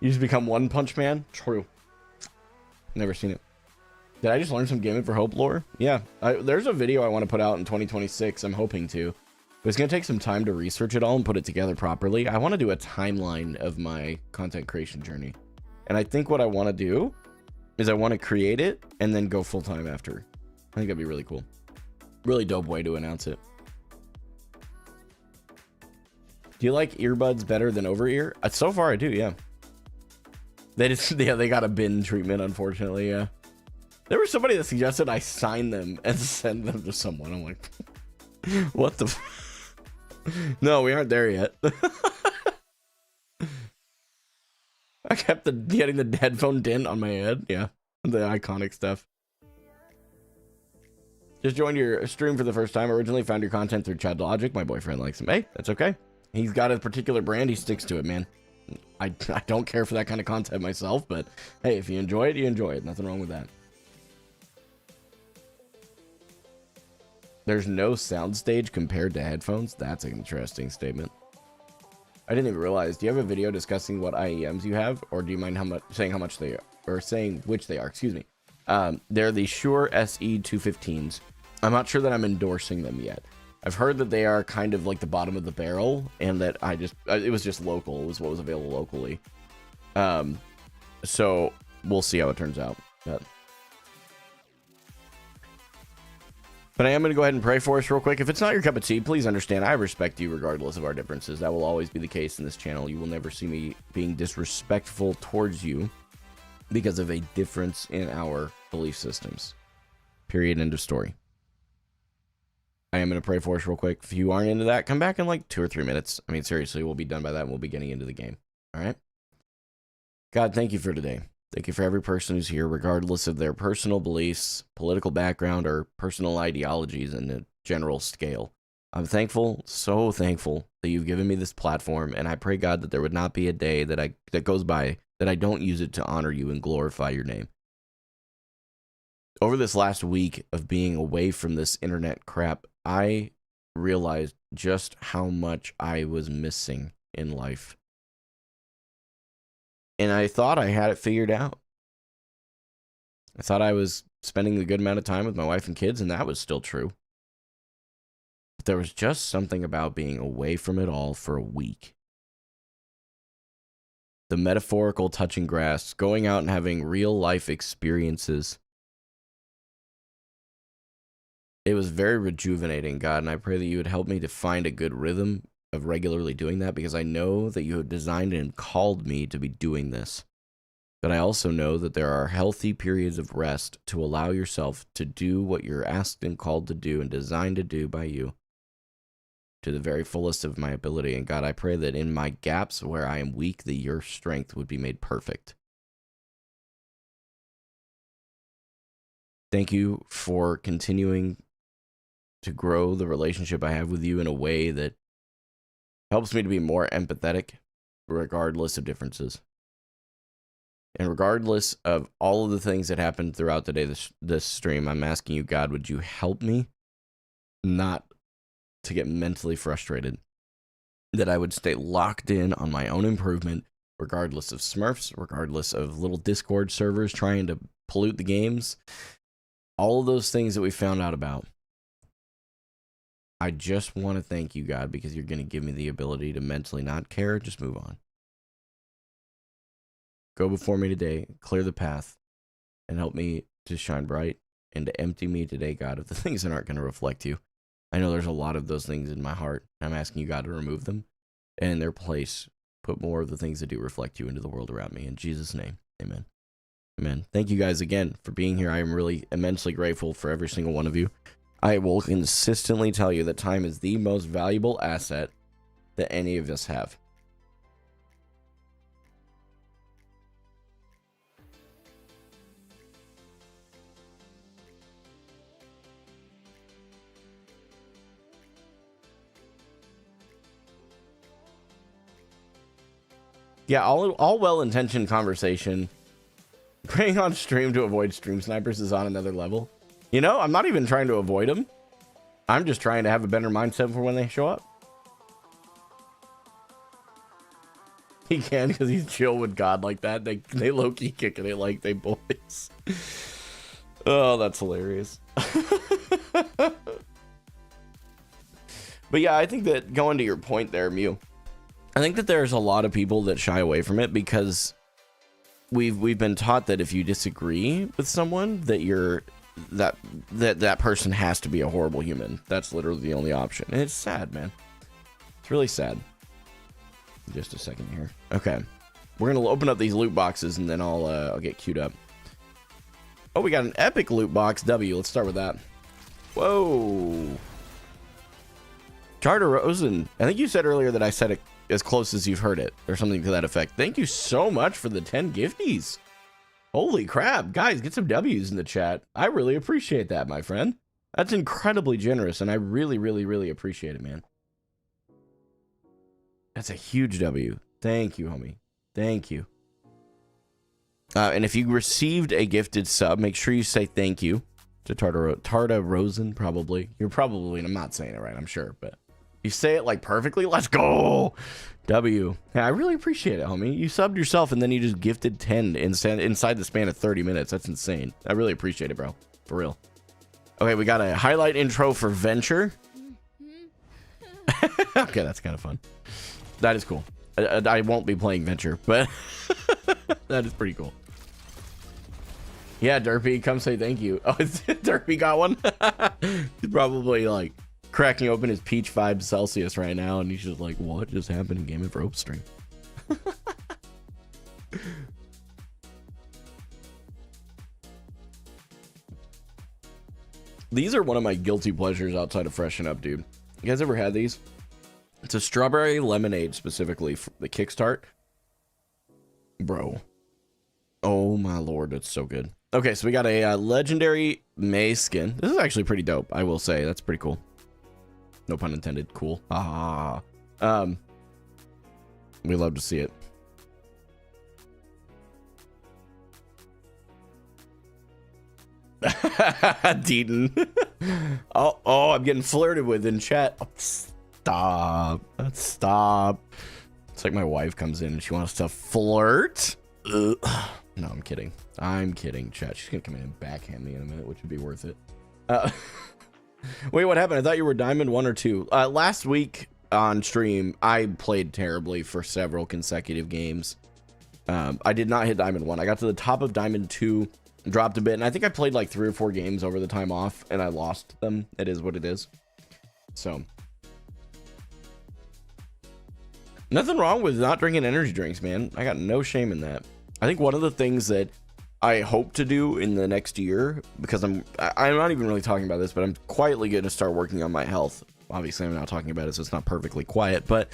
You just become One Punch Man? True. Never seen it. Did I just learn some Gaming for Hope lore? Yeah. There's a video I want to put out in 2026. I'm hoping to. But it's going to take some time to research it all and put it together properly. I want to do a timeline of my content creation journey. And I think what I want to do is I want to create it and then go full-time after. I think that'd be really cool. Really dope way to announce it. Do you like earbuds better than over-ear? So far, I do, yeah. They got a bin treatment, unfortunately, yeah. There was somebody that suggested I sign them and send them to someone. I'm like, what the No, we aren't there yet. I kept getting the headphone dent on my head. Yeah, the iconic stuff. Just joined your stream for the first time. Originally found your content through Chad Logic. My boyfriend likes him. Hey, that's okay. He's got a particular brand. He sticks to it, man. I don't care for that kind of content myself, but hey, if you enjoy it, you enjoy it. Nothing wrong with that. There's no soundstage compared to headphones. That's an interesting statement. I didn't even realize. Do you have a video discussing what IEMs you have, or do you mind saying how much they are, or saying which they are? Excuse me. They're the Shure SE215s. I'm not sure that I'm endorsing them yet. I've heard that they are kind of like the bottom of the barrel, and that it was just local. It was what was available locally. So we'll see how it turns out. But I am going to go ahead and pray for us real quick. If it's not your cup of tea, please understand I respect you regardless of our differences. That will always be the case in this channel. You will never see me being disrespectful towards you because of a difference in our belief systems. Period. End of story. I am going to pray for us real quick. If you aren't into that, come back in like 2 or 3 minutes. I mean, seriously, we'll be done by that and we'll be getting into the game. All right? God, thank you for today. Thank you for every person who's here, regardless of their personal beliefs, political background, or personal ideologies in a general scale. I'm thankful, so thankful that you've given me this platform, and I pray, God, that there would not be a day that goes by that I don't use it to honor you and glorify your name. Over this last week of being away from this internet crap, I realized just how much I was missing in life. And I thought I had it figured out. I thought I was spending a good amount of time with my wife and kids, and that was still true. But there was just something about being away from it all for a week. The metaphorical touching grass, going out and having real life experiences. It was very rejuvenating, God, and I pray that you would help me to find a good rhythm of regularly doing that, because I know that you have designed and called me to be doing this. But I also know that there are healthy periods of rest to allow yourself to do what you're asked and called to do and designed to do by you to the very fullest of my ability. And God, I pray that in my gaps where I am weak, that your strength would be made perfect. Thank you for continuing to grow the relationship I have with you in a way that helps me to be more empathetic, regardless of differences. And regardless of all of the things that happened throughout the day, this stream, I'm asking you, God, would you help me not to get mentally frustrated? That I would stay locked in on my own improvement, regardless of smurfs, regardless of little Discord servers trying to pollute the games. All of those things that we found out about. I just want to thank you, God, because you're going to give me the ability to mentally not care, just move on. Go before me today, clear the path, and help me to shine bright and to empty me today, God, of the things that aren't going to reflect you. I know there's a lot of those things in my heart. I'm asking you, God, to remove them, and in their place, put more of the things that do reflect you into the world around me. In Jesus' name, amen. Amen. Thank you guys again for being here. I am really immensely grateful for every single one of you. I will consistently tell you that time is the most valuable asset that any of us have. Yeah, all well-intentioned conversation. Praying on stream to avoid stream snipers is on another level. You know, I'm not even trying to avoid them. I'm just trying to have a better mindset for when they show up. He can because he's chill with God like that. They low-key kicking it like they boys. Oh, that's hilarious. But yeah, I think that going to your point there, Mew, I think that there's a lot of people that shy away from it because we've been taught that if you disagree with someone, that that person has to be a horrible human. That's literally the only option. And it's sad, man. It's really sad. Just a second here. Okay. We're going to open up these loot boxes and then I'll get queued up. Oh, we got an epic loot box W. Let's start with that. Whoa. Charter Rosen. I think you said earlier that I said it as close as you've heard it or something to that effect. Thank you so much for the 10 gifties. Holy crap. Guys, get some W's in the chat. I really appreciate that, my friend. That's incredibly generous, and I really, really, really appreciate it, man. That's a huge W. Thank you, homie. Thank you. And if you received a gifted sub, make sure you say thank you to Tarta Rosen, probably. You're probably, I'm not saying it right, I'm sure, but you say it like perfectly. Let's go. W. Yeah, I really appreciate it, homie. You subbed yourself and then you just gifted 10 inside the span of 30 minutes. That's insane. I really appreciate it, bro. For real. Okay, we got a highlight intro for Venture. Okay, that's kind of fun. That is cool. I won't be playing Venture, but that is pretty cool. Yeah, Derpy, come say thank you. Oh, Derpy got one? He's probably like cracking open his Peach 5 Celsius right now, and he's just like, what just happened in Game of Rope stream? These are one of my guilty pleasures outside of Freshen Up, dude. You guys ever had these? It's a strawberry lemonade specifically for the Kickstart. Bro. Oh my lord, it's so good. Okay, so we got a legendary May skin. This is actually pretty dope, I will say. That's pretty cool. No pun intended. Cool. Ah. We love to see it. Deaton. oh, I'm getting flirted with in chat. Oh, stop. Stop. It's like my wife comes in and she wants to flirt. Ugh. No, I'm kidding. I'm kidding, chat. She's gonna come in and backhand me in a minute, which would be worth it. Wait, what happened? I thought you were Diamond 1 or 2. Last week on stream, I played terribly for several consecutive games. I did not hit Diamond 1. I got to the top of Diamond 2, dropped a bit, and I think I played like 3 or 4 games over the time off, and I lost them. It is what it is. So, nothing wrong with not drinking energy drinks, man. I got no shame in that. I think one of the things that I hope to do in the next year, because I'm not even really talking about this, but I'm quietly going to start working on my health. Obviously, I'm not talking about it, so it's not perfectly quiet, but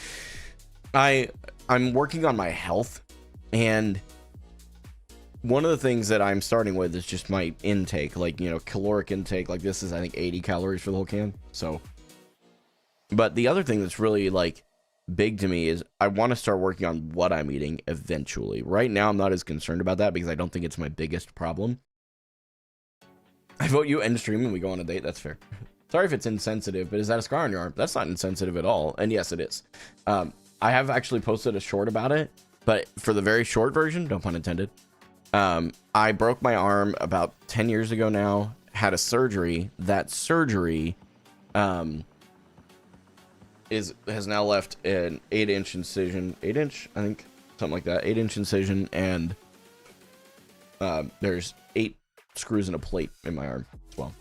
I'm working on my health, and one of the things that I'm starting with is just my intake, like, you know, caloric intake. Like, this is, I think, 80 calories for the whole can. So, but the other thing that's really like big to me is I want to start working on what I'm eating eventually. Right now, I'm not as concerned about that because I don't think it's my biggest problem. I vote you end stream and we go on a date. That's fair. Sorry if it's insensitive, but is that a scar on your arm? That's not insensitive at all. And yes, it is. I have actually posted a short about it, but for the very short version, no pun intended. I broke my arm about 10 years ago now, had a surgery. That surgery has now left an 8-inch incision, 8-inch, I think, something like that, 8-inch incision, and there's 8 screws and a plate in my arm as well.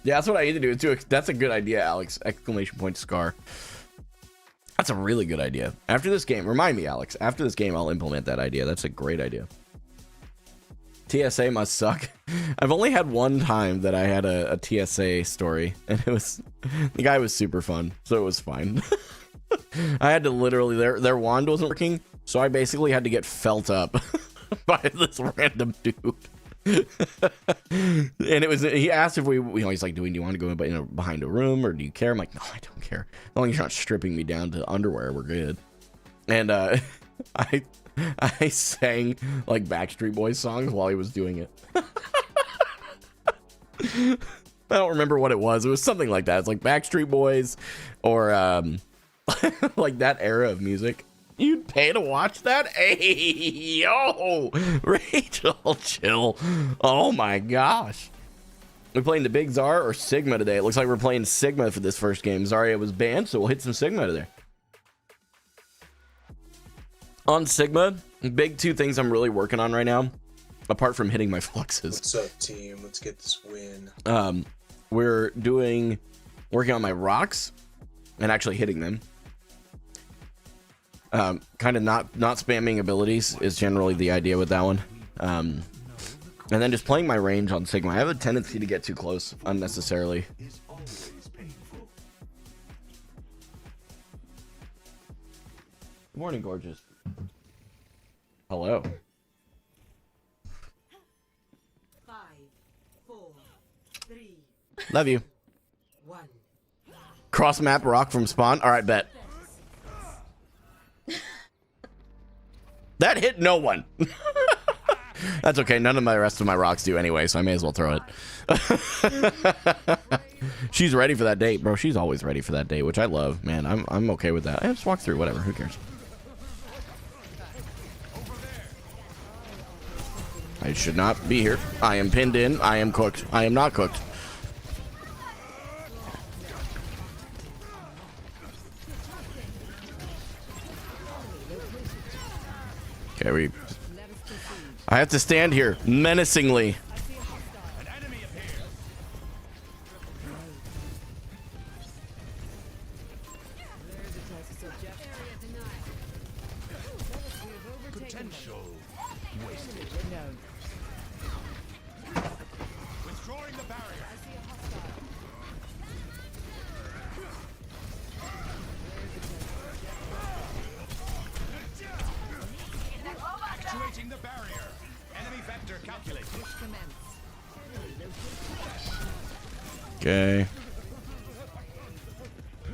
Yeah, that's what I need to do too. That's a good idea, Alex. Exclamation point scar. That's a really good idea. After this game, remind me, Alex. After this game, I'll implement that idea. That's a great idea. TSA must suck. I've only had one time that I had a TSA story, and it was, the guy was super fun, so it was fine. I had to literally, their wand wasn't working, so I basically had to get felt up by this random dude. And it was, he asked if we, you know, he's like, do you want to go behind a room, or do you care? I'm like, no, I don't care. As long as you're not stripping me down to underwear, we're good. And I sang like Backstreet Boys songs while he was doing it. I don't remember what it was. It was something like that. It's like Backstreet Boys or like that era of music. You'd pay to watch that? Hey, yo, Rachel, chill. Oh my gosh. We playing the Big Czar or Sigma today? It looks like we're playing Sigma for this first game. Zarya was banned, so we'll hit some Sigma today. On Sigma, big two things I'm really working on right now, apart from hitting my fluxes. What's up, team? Let's get this win. We're working on my rocks and actually hitting them. Kind of not spamming abilities is generally the idea with that one. And then just playing my range on Sigma. I have a tendency to get too close unnecessarily. Good morning, gorgeous. Hello. 5, 4, 3, Love you. 1. Cross map rock from spawn. All right, bet. That hit no one. That's okay. None of the rest of my rocks do anyway, so I may as well throw it. She's ready for that date, bro. She's always ready for that date, which I love, man. I'm okay with that. I just walk through, whatever. Who cares? I should not be here. I am pinned in. I am cooked. I am not cooked. Okay, I have to stand here menacingly. Potential wasted. Withdrawing the barrier. Activating the barrier. Enemy vector calculated. Okay.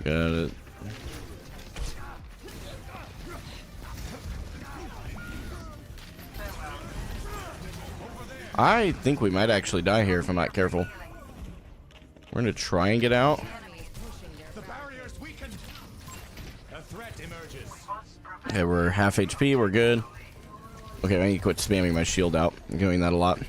Got it. I think we might actually die here if I'm not careful. We're gonna try and get out. The barrier's weakened. A threat emerges. Okay, we're half HP. We're good. Okay, I need to quit spamming my shield out. I'm doing that a lot.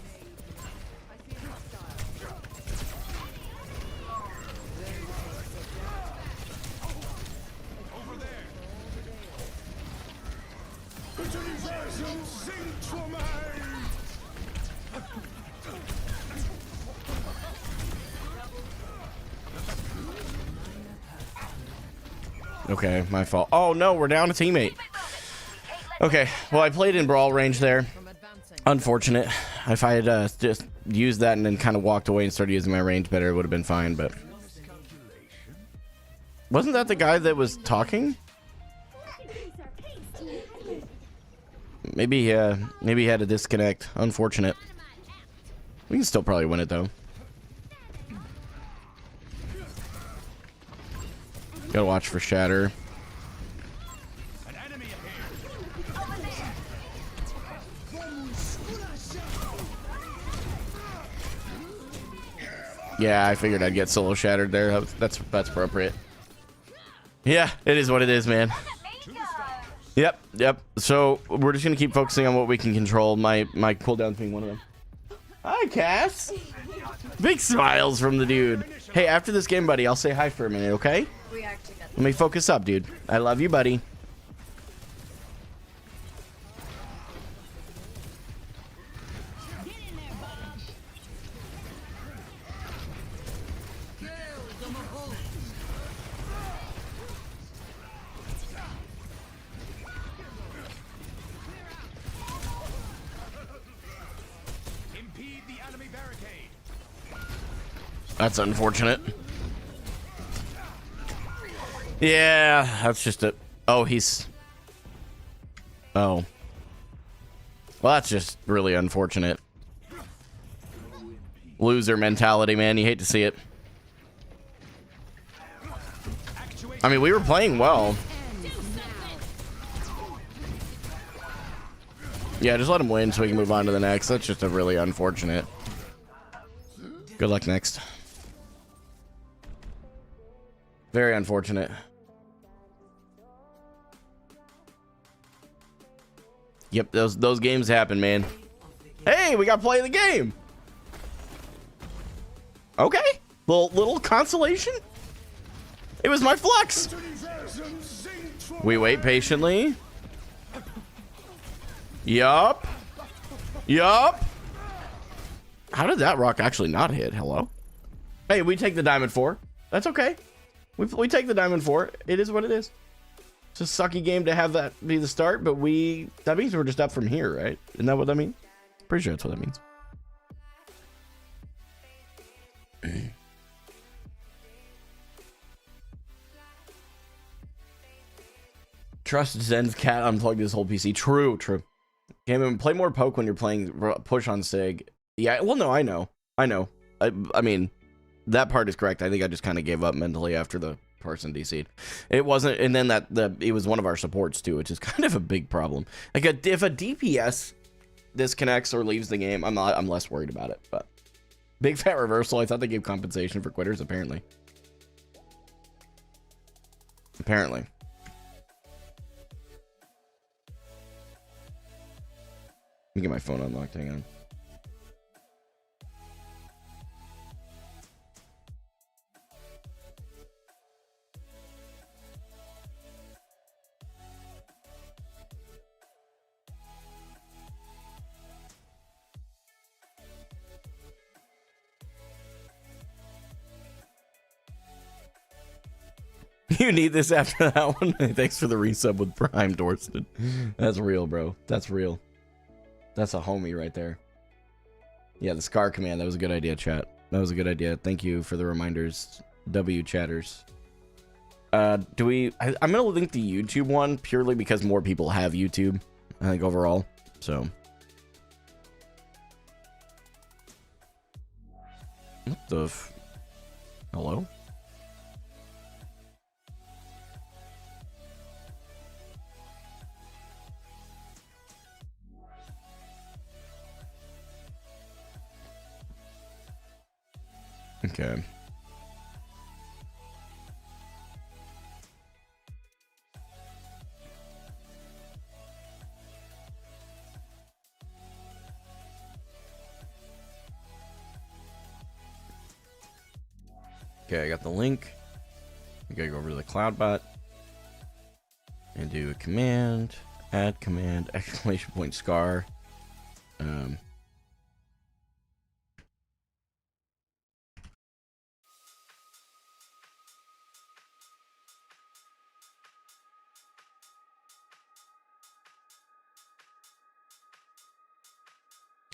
Okay, my fault. Oh no, we're down a teammate. Okay, well I played in brawl range there. Unfortunate. If I had just used that and then kind of walked away and started using my range better, it would have been fine, but... Wasn't that the guy that was talking? Maybe he had a disconnect. Unfortunate. We can still probably win it though. Gotta watch for shatter. Yeah, I figured I'd get solo shattered there. That's appropriate. Yeah, it is what it is, man. Yep. So we're just gonna keep focusing on what we can control. My cooldown being one of them. Hi, Cass. Big smiles from the dude. Hey, after this game, buddy, I'll say hi for a minute, okay? Let me focus up, dude. I love you, buddy. That's unfortunate. Yeah, that's just it. Oh, he's... Oh. Well, that's just really unfortunate. Loser mentality, man. You hate to see it. I mean, we were playing well. Yeah, just let him win so we can move on to the next. That's just a really unfortunate. Good luck next. Very unfortunate. Yep, those games happen, man. Hey, we got to play the game. Okay, little consolation. It was my flex. We wait patiently. Yup. Yup. How did that rock actually not hit? Hello? Hey, we take the diamond 4. That's okay. We take the diamond 4. It is what it is. It's a sucky game to have that be the start, but that means we're just up from here, right? Isn't that what that means? Pretty sure that's what that means. Trust Zen's cat unplugged his whole PC. True. Game play more poke when you're playing push on Sig. Yeah, well, no, I know. I mean, that part is correct. I think I just kind of gave up mentally after the person DC'd. It wasn't, and then it was one of our supports too, which is kind of a big problem. Like if a DPS disconnects or leaves the game, I'm less worried about it. But big fat reversal. I thought they gave compensation for quitters. Apparently. Let me get my phone unlocked. Hang on. You need this after that one. Thanks for the resub with Prime, Dorston. That's real, bro. That's real. That's a homie right there. Yeah, the Scar command. That was a good idea, chat. That was a good idea. Thank you for the reminders, W chatters. I'm gonna link the YouTube one purely because more people have YouTube, I think, overall. So. What the hello? Okay. Okay, I got the link. We gotta go over to the CloudBot and do a command, add command, exclamation point Scar.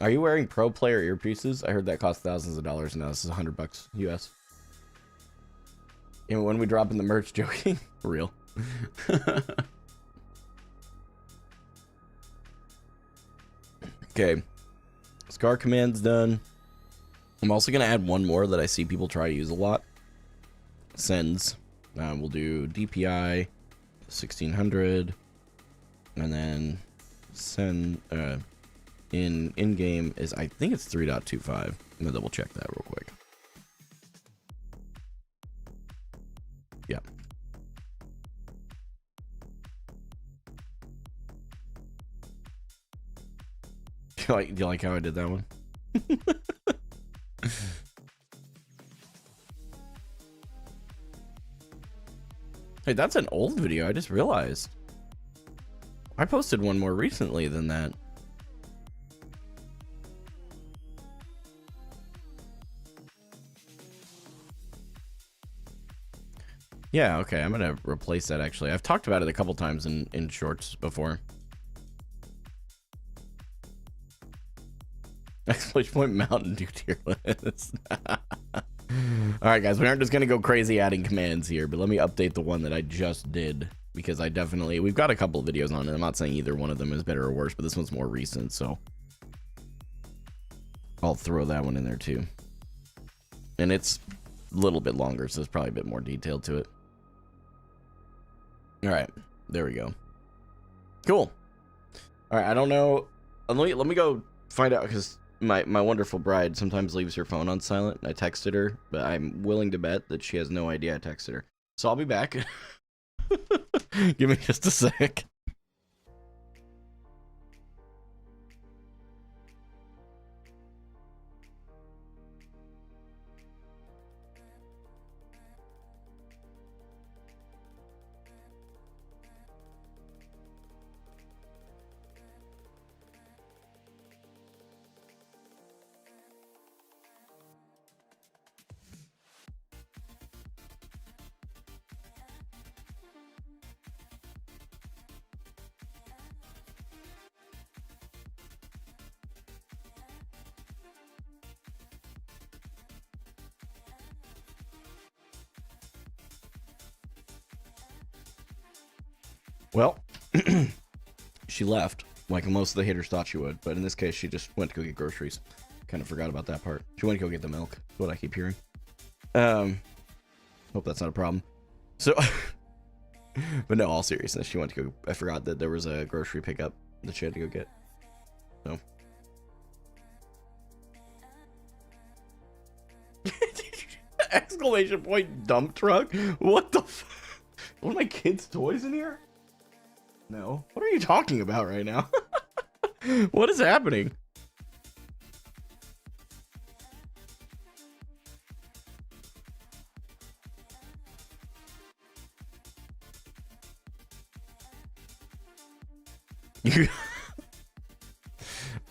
Are you wearing pro player earpieces? I heard that cost thousands of dollars. Now this is $100 US. And when we drop in the merch, joking, real. Okay, Scar command's done. I'm also gonna add one more that I see people try to use a lot. Sends. We'll do DPI 1600, and then send. In game is, I think it's 3.25. I'm gonna double check that real quick. Yeah. Do you like how I did that one? Hey, that's an old video. I just realized. I posted one more recently than that. Yeah, okay, I'm gonna replace that actually. I've talked about it a couple times in shorts before. Exclamation point Mountain Dew tier list. Alright, guys, we aren't just gonna go crazy adding commands here, but let me update the one that I just did. Because we've got a couple of videos on it. I'm not saying either one of them is better or worse, but this one's more recent, so I'll throw that one in there too. And it's a little bit longer, so there's probably a bit more detail to it. Alright, there we go. Cool. Alright, I don't know. Let me go find out, because my wonderful bride sometimes leaves her phone on silent. I texted her, but I'm willing to bet that she has no idea I texted her. So I'll be back. Give me just a sec. Well, she left, like most of the haters thought she would, but in this case, she just went to go get groceries. Kind of forgot about that part. She went to go get the milk, is what I keep hearing. Hope that's not a problem. So, but no, all seriousness, she went to go, I forgot that there was a grocery pickup that she had to go get. So. Exclamation point dump truck? What the f- One of my kids' toys in here? No. What are you talking about right now? What is happening?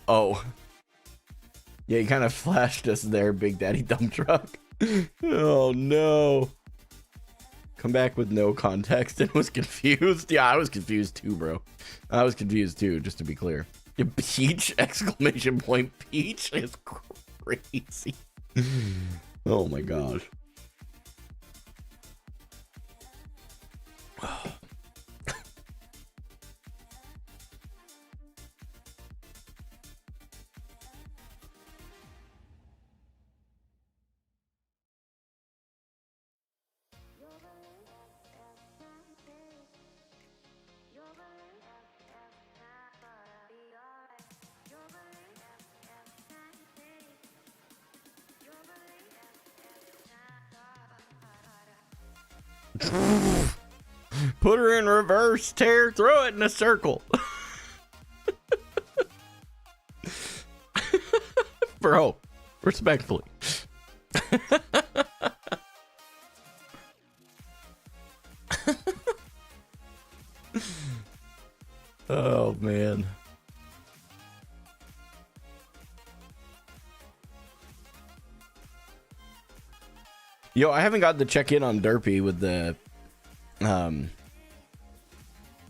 Oh. Yeah, you kind of flashed us there, Big Daddy Dump Truck. Oh no. Come back with no context and was confused. Yeah, I was confused too, bro. I was confused too, just to be clear. Peach! Exclamation point. Peach is crazy. Oh my gosh. Put her in reverse, tear, throw it in a circle. Bro, respectfully. Oh man. Yo, I haven't got to check in on Derpy with the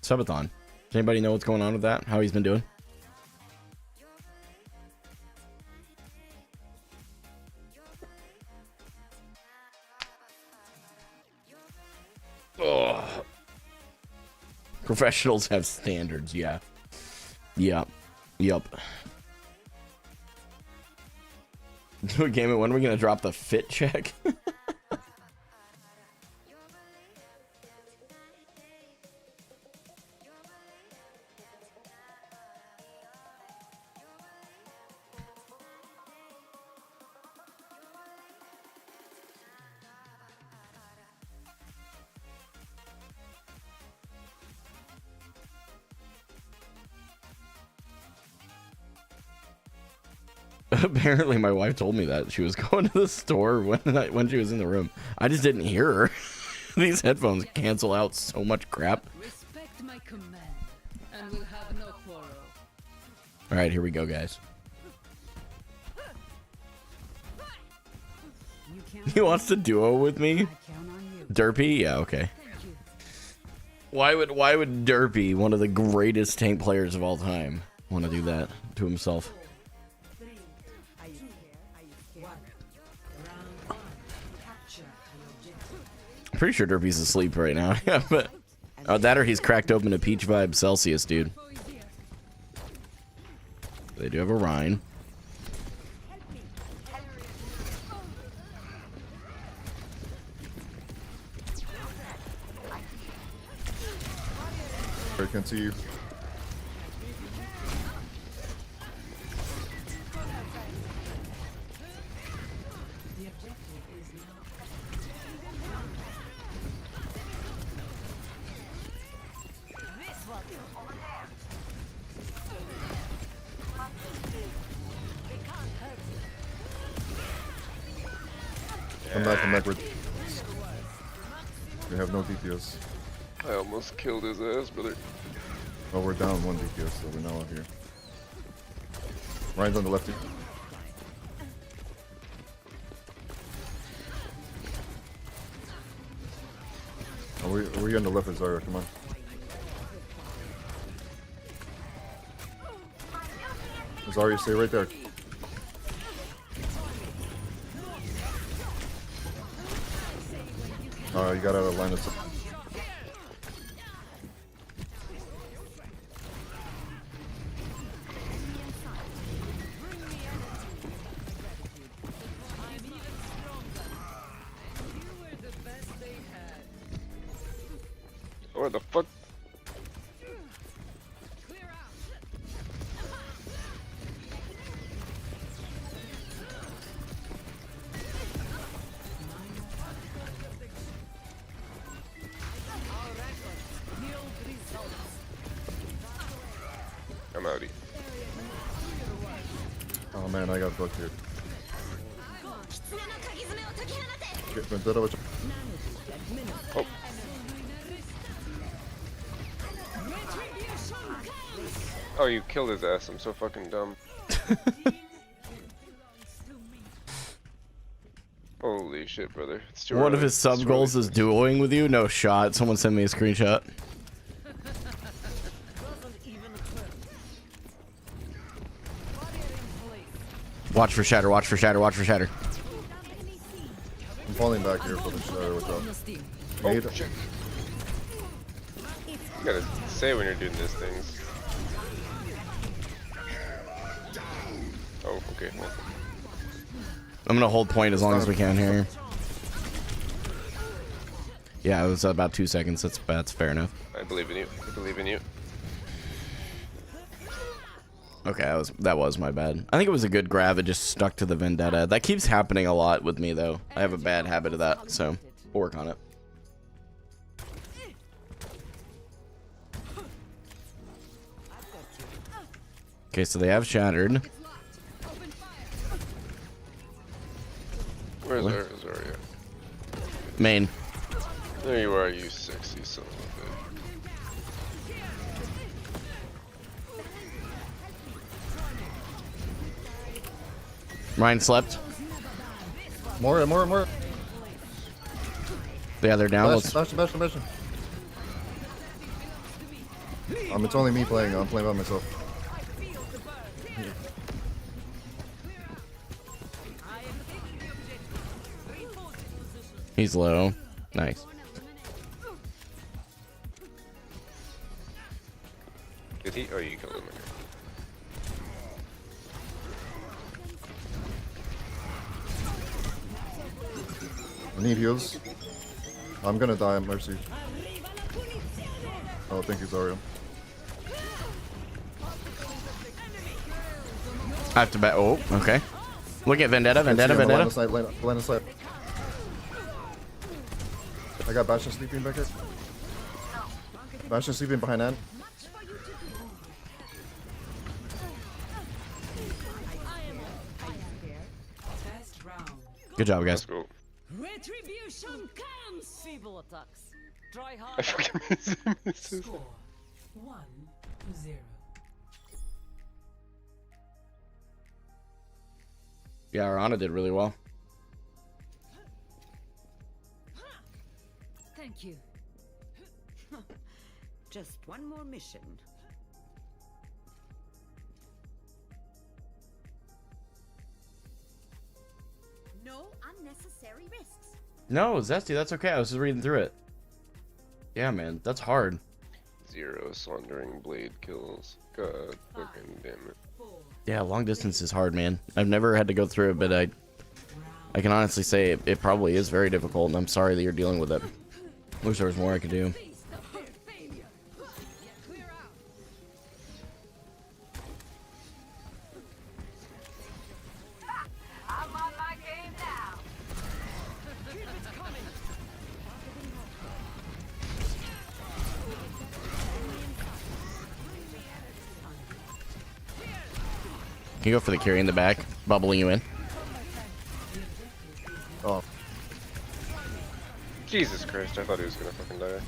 subathon. Does anybody know what's going on with that? How he's been doing? Oh. Professionals have standards, yeah. Yep. Game it, when are we gonna drop the fit check? Apparently my wife told me that she was going to the store when she was in the room. I just didn't hear her. These headphones cancel out so much crap. Respect my command, and we'll have no quarrel. All right, here we go, guys. He wants to duo with me. Derpy, yeah, okay. Why would Derpy, one of the greatest tank players of all time, want to do that to himself? Pretty sure Derpy's asleep right now. Yeah, but that or he's cracked open a peach vibe Celsius, dude. They do have a Rhine. I can see you. The objective is now. Come back with. We have no DPS. I almost killed his ass, brother. Oh, we're down one DPS, so we're now out here. Ryan's on the lefty. Oh, we're on the left with Zarya, come on. Zarya, stay right there. You got out of line of sight. What the fuck? I'm outie. Oh man, I got booked here. Okay, Vendetta, watch out. Oh. Oh, you killed his ass. I'm so fucking dumb. Holy shit, brother. It's too One of early. his sub It's goals early. is duoing with you. No shot. Someone send me a screenshot. Watch for shatter. Watch for shatter. Watch for shatter. I'm falling back here for the shadow. Watch out. Oh, Nade. shit. You gotta say when you're doing these things. Oh, okay. Well, I'm gonna hold point as long as we can here. Yeah, it was about 2 seconds. That's fair enough. I believe in you. I believe in you. Okay, that was my bad. I think it was a good grab. It just stuck to the Vendetta. That keeps happening a lot with me though. I have a bad habit of that, so we'll work on it. Okay, so they have shattered. Where's What? Zarya? Main. There you are, you sexy son of a bitch. Ryan slept. More. Yeah, they're down. Let's- Bash. It's only me playing. I'm playing by myself. He's low. Nice. Did he? Oh, you killed him. I need heals. I'm gonna die at Mercy. Oh, thank you, Zarya. I have to bet. Oh, okay. Look at Vendetta. Line Vendetta. of sight. I got Bastion sleeping back here. Bastion sleeping behind Ann. Test round. Good job, Let's guys. go. Retribution comes! Feeble attacks. Try I hard. fucking miss him. Score 1-0. Yeah, Arana did really well. Thank you. Just one more mission. No unnecessary risks. No, Zesty, that's okay. I was just reading through it. Yeah, man, that's hard. 0 Sundering Blade kills. God fucking damn it. Yeah, long distance is hard, man. I've never had to go through it, but I can honestly say it probably is very difficult, and I'm sorry that you're dealing with it. Wish there was more I could do. I'm on my game now. Can you go for the carry in the back, bubbling you in? Oh, Jesus Christ, I thought he was gonna fucking die.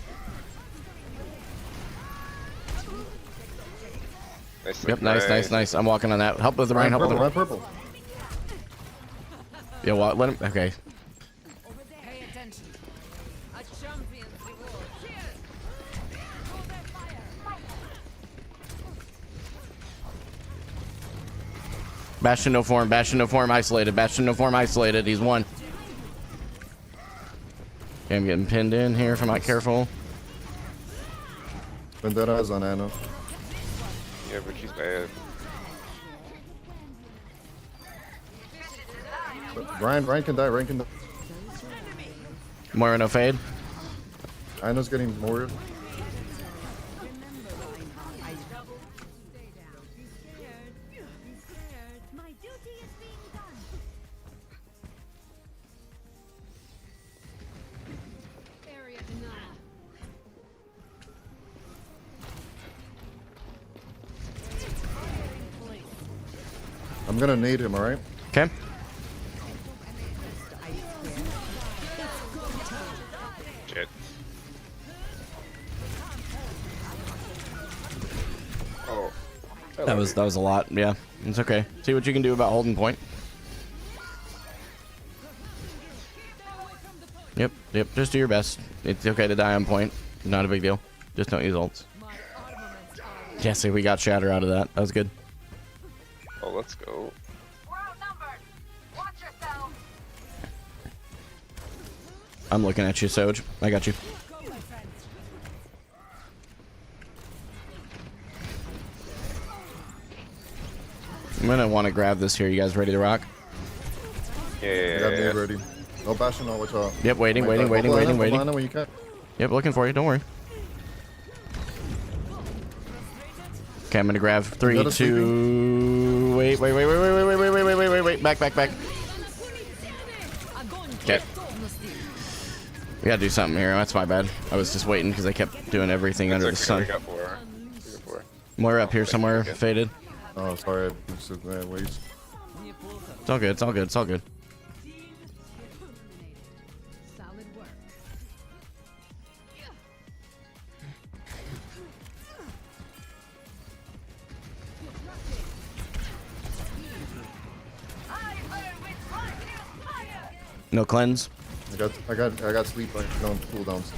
Nice, Yep, nice. I'm walking on that. Help with the rain, help with the rain. purple. Yeah, what? Let him. Okay. Pay attention. A champion's reward. Cheers. Hold their fire. Bastion no form, isolated. Bastion no form, isolated. He's one. Okay, I'm getting pinned in here if I'm not careful. Vendetta is on Anna. Yeah, but she's bad. Ryan can die, Ryan can die. Moira no fade. Anna's getting more. My duty is being done. Area denied. I'm gonna nade him, alright? Okay. Shit. Oh. That was a lot. Yeah, it's okay. See what you can do about holding point. Yep. Just do your best. It's okay to die on point. Not a big deal. Just don't use ults. Yeah, see, we got shatter out of that. That was good. Oh, let's go. We're outnumbered. Watch yourself. I'm looking at you, Soj. I got you. I'm gonna want to grab this here. You guys ready to rock? I got nade ready. No bashing, no watch out. Yep, waiting. Anna when you can. Yep, looking for you. Don't worry. Okay, I'm gonna grab 3, Another 2. Wait. Back. Okay. We gotta do something here. That's my bad. I was just waiting because I kept doing everything under the sun. We got 4. We got 4. Moira up here somewhere, faded. Oh, sorry, I boosted that waste. It's all good. Solid work. I burn with fire. No cleanse. I got sleep on cooldowns.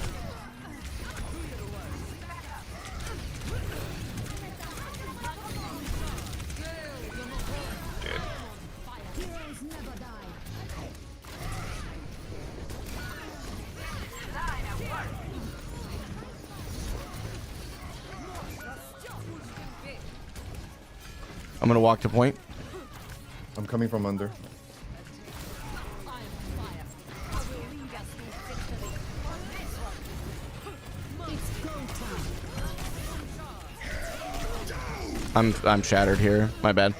I'm gonna walk to point. I'm coming from under. I'm shattered here. My bad.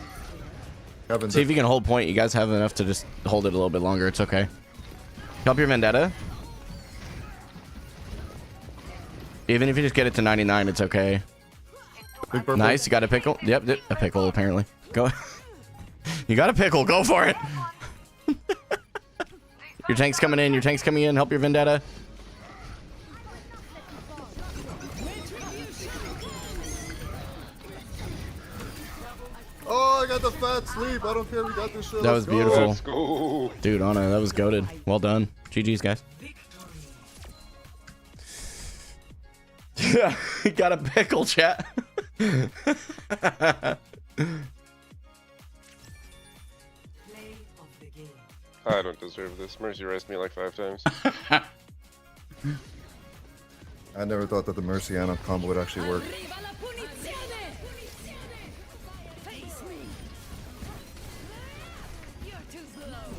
Kevin, See if you can hold point. You guys have enough to just hold it a little bit longer. It's okay. Help your Vendetta. Even if you just get it to 99, it's okay. big purple. Nice. You got a pickle? Yep, a pickle apparently. Go. You got a pickle. Go for it. Your tank's coming in. Help your Vendetta. Oh, I got the fat sleep. I don't care. We got this shit. That Let's was go. beautiful. Let's go. Dude, Anna, that was goated. Well done. GG's, guys. Yeah, got a pickle, chat. Play of the game. I don't deserve this. Mercy rested me like 5 times. I never thought that the Merciano combo would actually work. Arriva la punizione! Face me! You're too slow.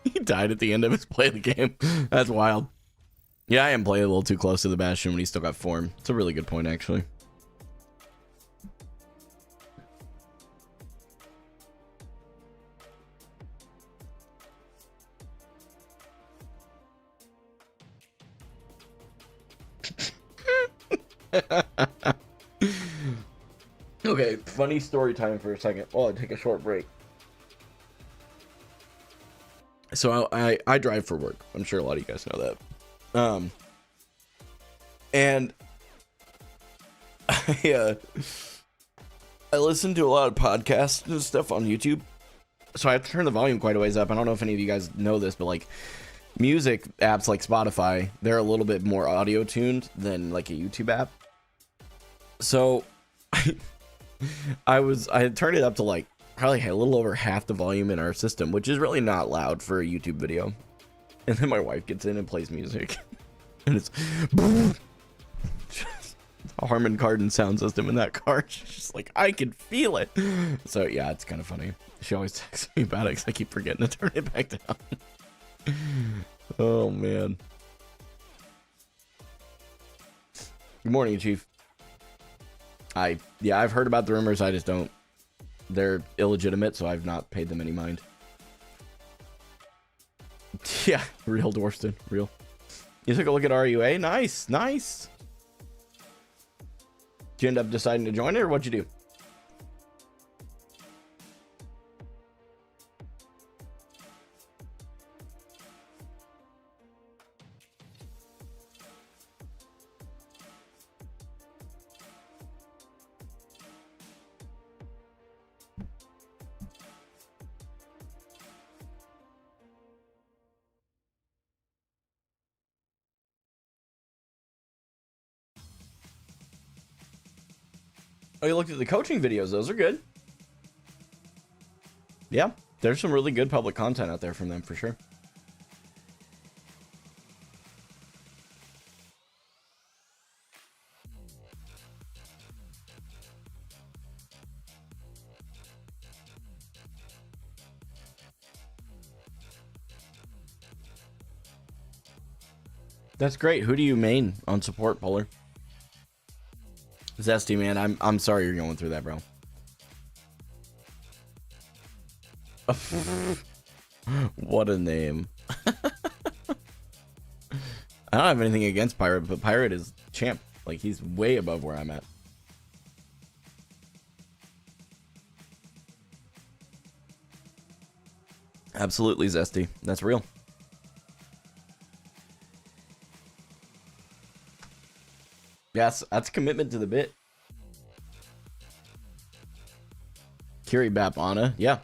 He died at the end of his play of the game. That's wild. Yeah, I am playing a little too close to the Bastion when he's still got form. It's a really good point, actually. Okay, funny story time for a second. Well, I take a short break. So I drive for work. I'm sure a lot of you guys know that. And I listen to a lot of podcasts and stuff on YouTube. So I have to turn the volume quite a ways up. I don't know if any of you guys know this, but like music apps like Spotify, they're a little bit more audio tuned than like a YouTube app. So I had turned it up to like probably a little over half the volume in our system, which is really not loud for a YouTube video. And then my wife gets in and plays music. And it's just a Harman Kardon sound system in that car. She's just like, I can feel it. So yeah, it's kind of funny. She always texts me about it because I keep forgetting to turn it back down. Oh man. Good morning, Chief. I've heard about the rumors. I just don't. They're illegitimate, so I've not paid them any mind. Yeah, real Dwarston, real. You took a look at RUA? Nice, nice. Did you end up deciding to join it, or what'd you do? Oh, you looked at the coaching videos. Those are good. Yeah, there's some really good public content out there from them for sure. That's great. Who do you main on support, Polar? Zesty, man, I'm sorry you're going through that, bro. What a name. I don't have anything against Pirate, but Pirate is champ. Like, he's way above where I'm at. Absolutely, Zesty. That's real. Yes, that's commitment to the bit. Kiri Bap Ana, yeah.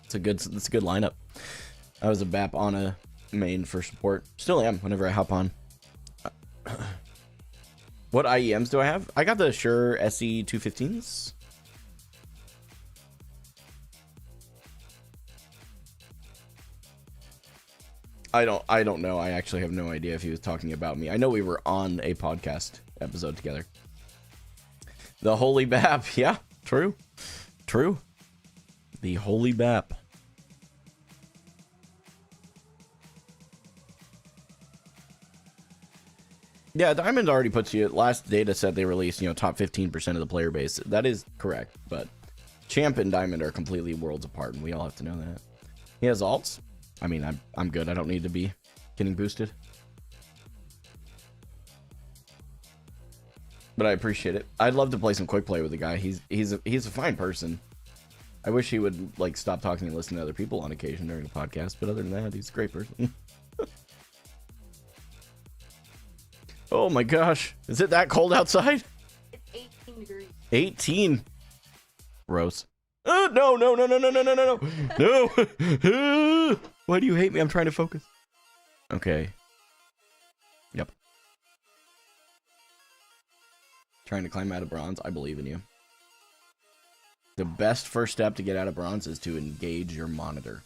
It's a good lineup. I was a Bap Ana main for support. Still am whenever I hop on. What IEMs do I have? I got the Shure SE 215s. I don't know. I actually have no idea if he was talking about me. I know we were on a podcast episode together. The Holy Bap. Yeah, true. True. The Holy Bap. Yeah, Diamond already puts you, last data set they released, top 15% of the player base. That is correct, but Champ and Diamond are completely worlds apart, and we all have to know that. He has alts. I mean, I'm good. I don't need to be getting boosted. But I appreciate it. I'd love to play some quick play with the guy. He's a fine person. I wish he would like stop talking and listen to other people on occasion during the podcast. But other than that, he's a great person. Oh my gosh. Is it that cold outside? It's 18 degrees. 18. Gross. No. No. Why do you hate me? I'm trying to focus. Okay. Yep. Trying to climb out of bronze. I believe in you. The best first step to get out of bronze is to engage your monitor.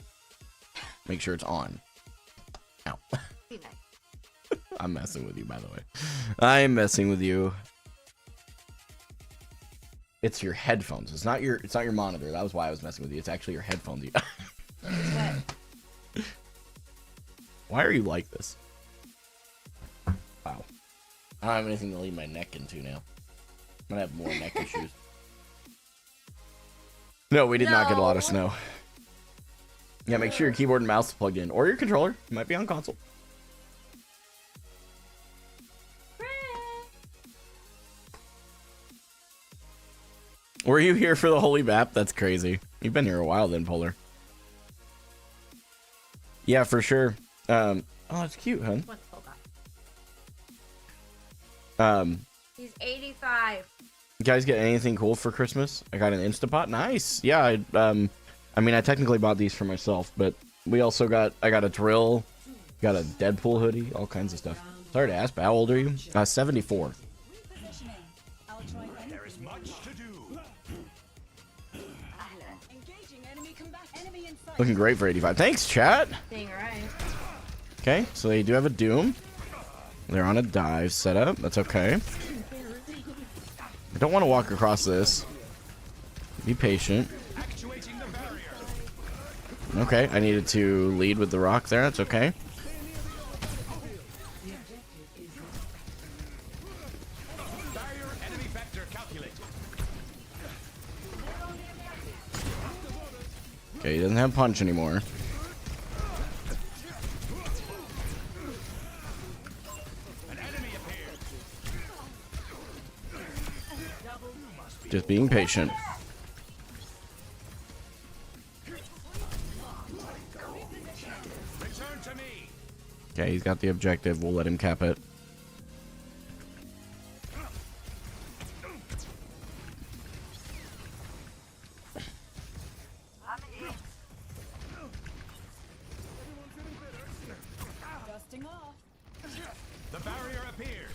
Make sure it's on. Ow. Be nice. I'm messing with you, by the way. I'm messing with you. It's your headphones. It's not your monitor. That was why I was messing with you. It's actually your headphones. Why are you like this? Wow. I don't have anything to lean my neck into now. I'm gonna have more neck issues. No, we did not get a lot of snow. Yeah, make sure your keyboard and mouse is plugged in. Or your controller. It might be on console. Were you here for the Holy Map? That's crazy. You've been here a while then, Polar. Yeah, for sure. Oh, that's cute, hun. What's Polka? He's 85. You guys get anything cool for Christmas? I got an Instapot. Nice. Yeah, I mean, I technically bought these for myself, but we also I got a drill, got a Deadpool hoodie, all kinds of stuff. Sorry to ask, but how old are you? 74. There is much to do. Looking great for 85. Thanks, chat. Being right. Okay, so they do have a Doom. They're on a dive setup. That's okay. I don't want to walk across this. Be patient. Actuating the barrier. Okay, I needed to lead with the rock there. That's okay. Barrier enemy vector calculated. Okay, he doesn't have punch anymore. An enemy appeared. Just being patient. Return to me. Okay, he's got the objective. We'll let him cap it. The barrier appears.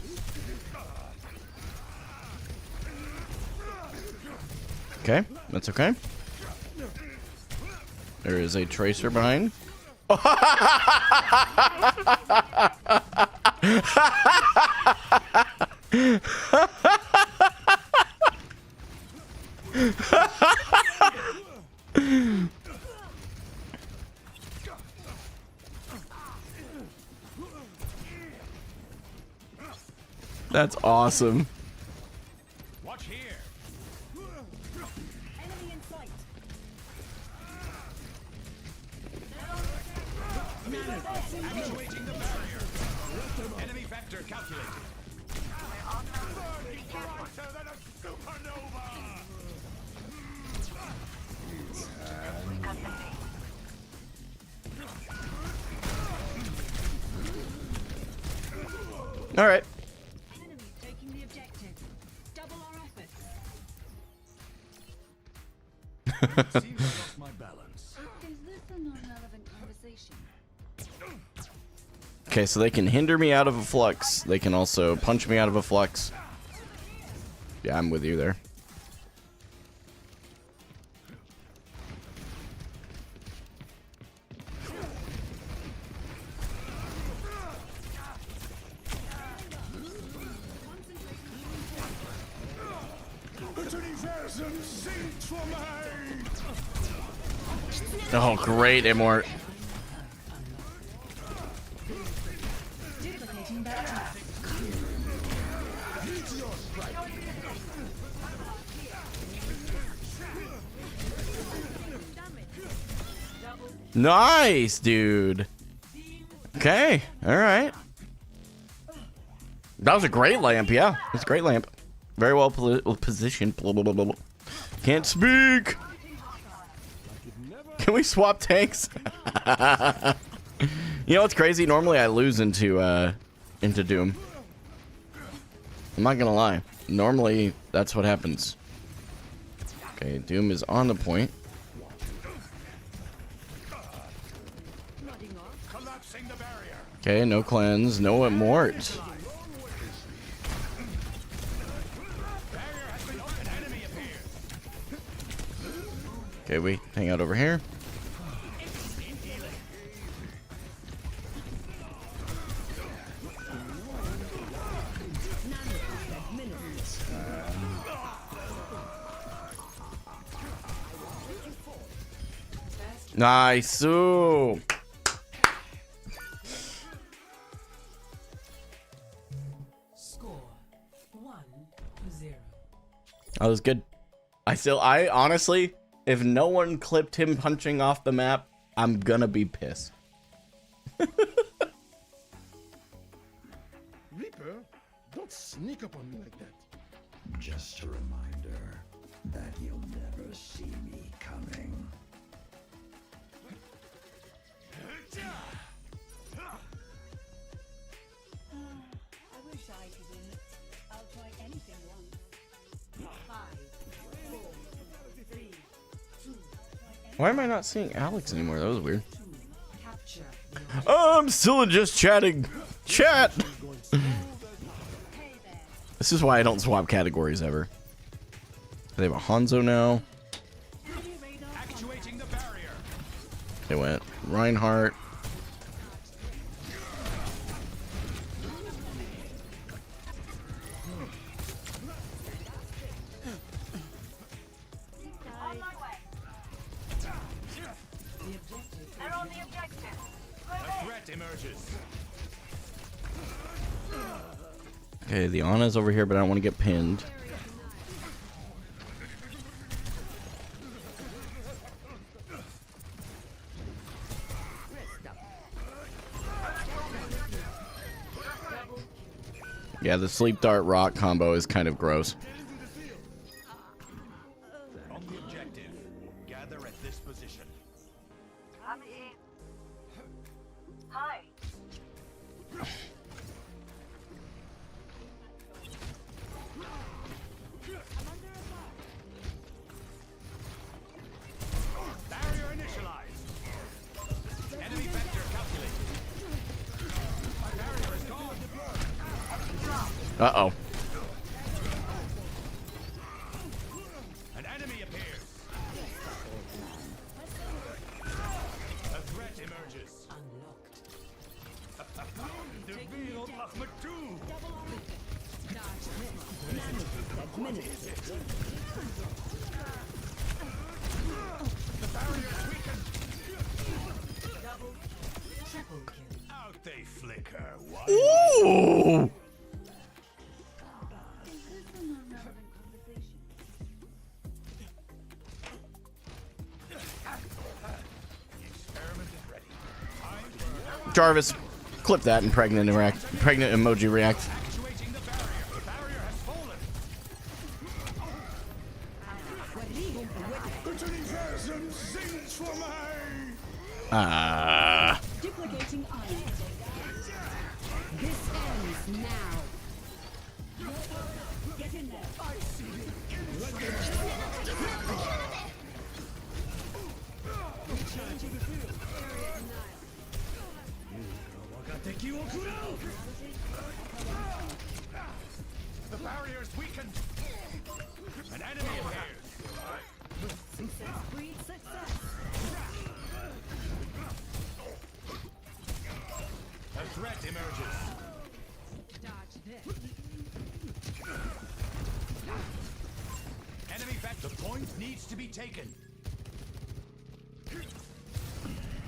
Okay, that's okay. There is a tracer behind. That's awesome. Watch here. Actuating the barrier. Enemy vector calculated. Brighter than a supernova. All right. Taking the objective. Double our efforts. Seems I lost my balance. Is this a non-relevant conversation? Okay, so they can hinder me out of a flux. They can also punch me out of a flux. Yeah, I'm with you there. Oh, great, Immort. Nice, dude. Okay, all right. That was a great lamp, yeah. It's a great lamp. Very well positioned. Blah, blah, blah, blah. Can't speak. Can we swap tanks? You know what's crazy? Normally I lose into Doom. I'm not gonna lie. Normally that's what happens. Okay, Doom is on the point. Collapsing the barrier. Okay, no cleanse, no Immort. Barrier has been opened. Enemy appears. Okay, we hang out over here. Nice. Ooh. Score 1-0. That was good. I honestly, if no one clipped him punching off the map, I'm gonna be pissed. Reaper, don't sneak up on me like that. Just a reminder that you'll never see me coming. I wish I could win it. I'll try anything once. 5, 4, 3, 2, Why am I not seeing Alex anymore? That was weird. capture. I'm still just chatting. Chat. This is why I don't swap categories ever. They have a Hanzo now. Actuating the barrier. They went Reinhardt. A threat emerges. Okay, the Ana's over here, but I don't want to get pinned. Yeah, the sleep dart rock combo is kind of gross. On the objective. Gather at this position. Hi. Barrier initialized. Enemy vector calculated. My barrier is gone. Uh-oh. An enemy appears. A threat emerges. The real Ahmadu. The barrier is weakened. Triple kill. Out they flicker. What? Ooh! Experiment is ready. Jarvis, clip that and pregnant emoji react. Actuating the barrier. The barrier has fallen. Ah. Duplicating iron. This ends now. Get in there. The barrier is weakened. An enemy appears. Success breeds success. A threat emerges. Dodge this. Enemy back. The point needs to be taken.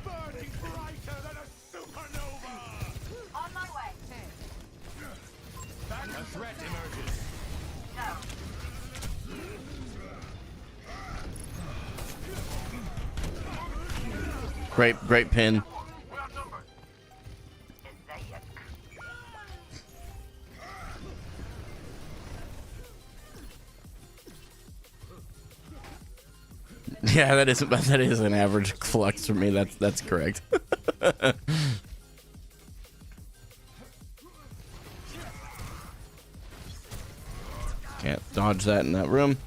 Burning brighter than a supernova. On my way. Back. A threat emerges. Great pin. Yeah, that is an average flux for me. That's correct. Can't dodge that in that room.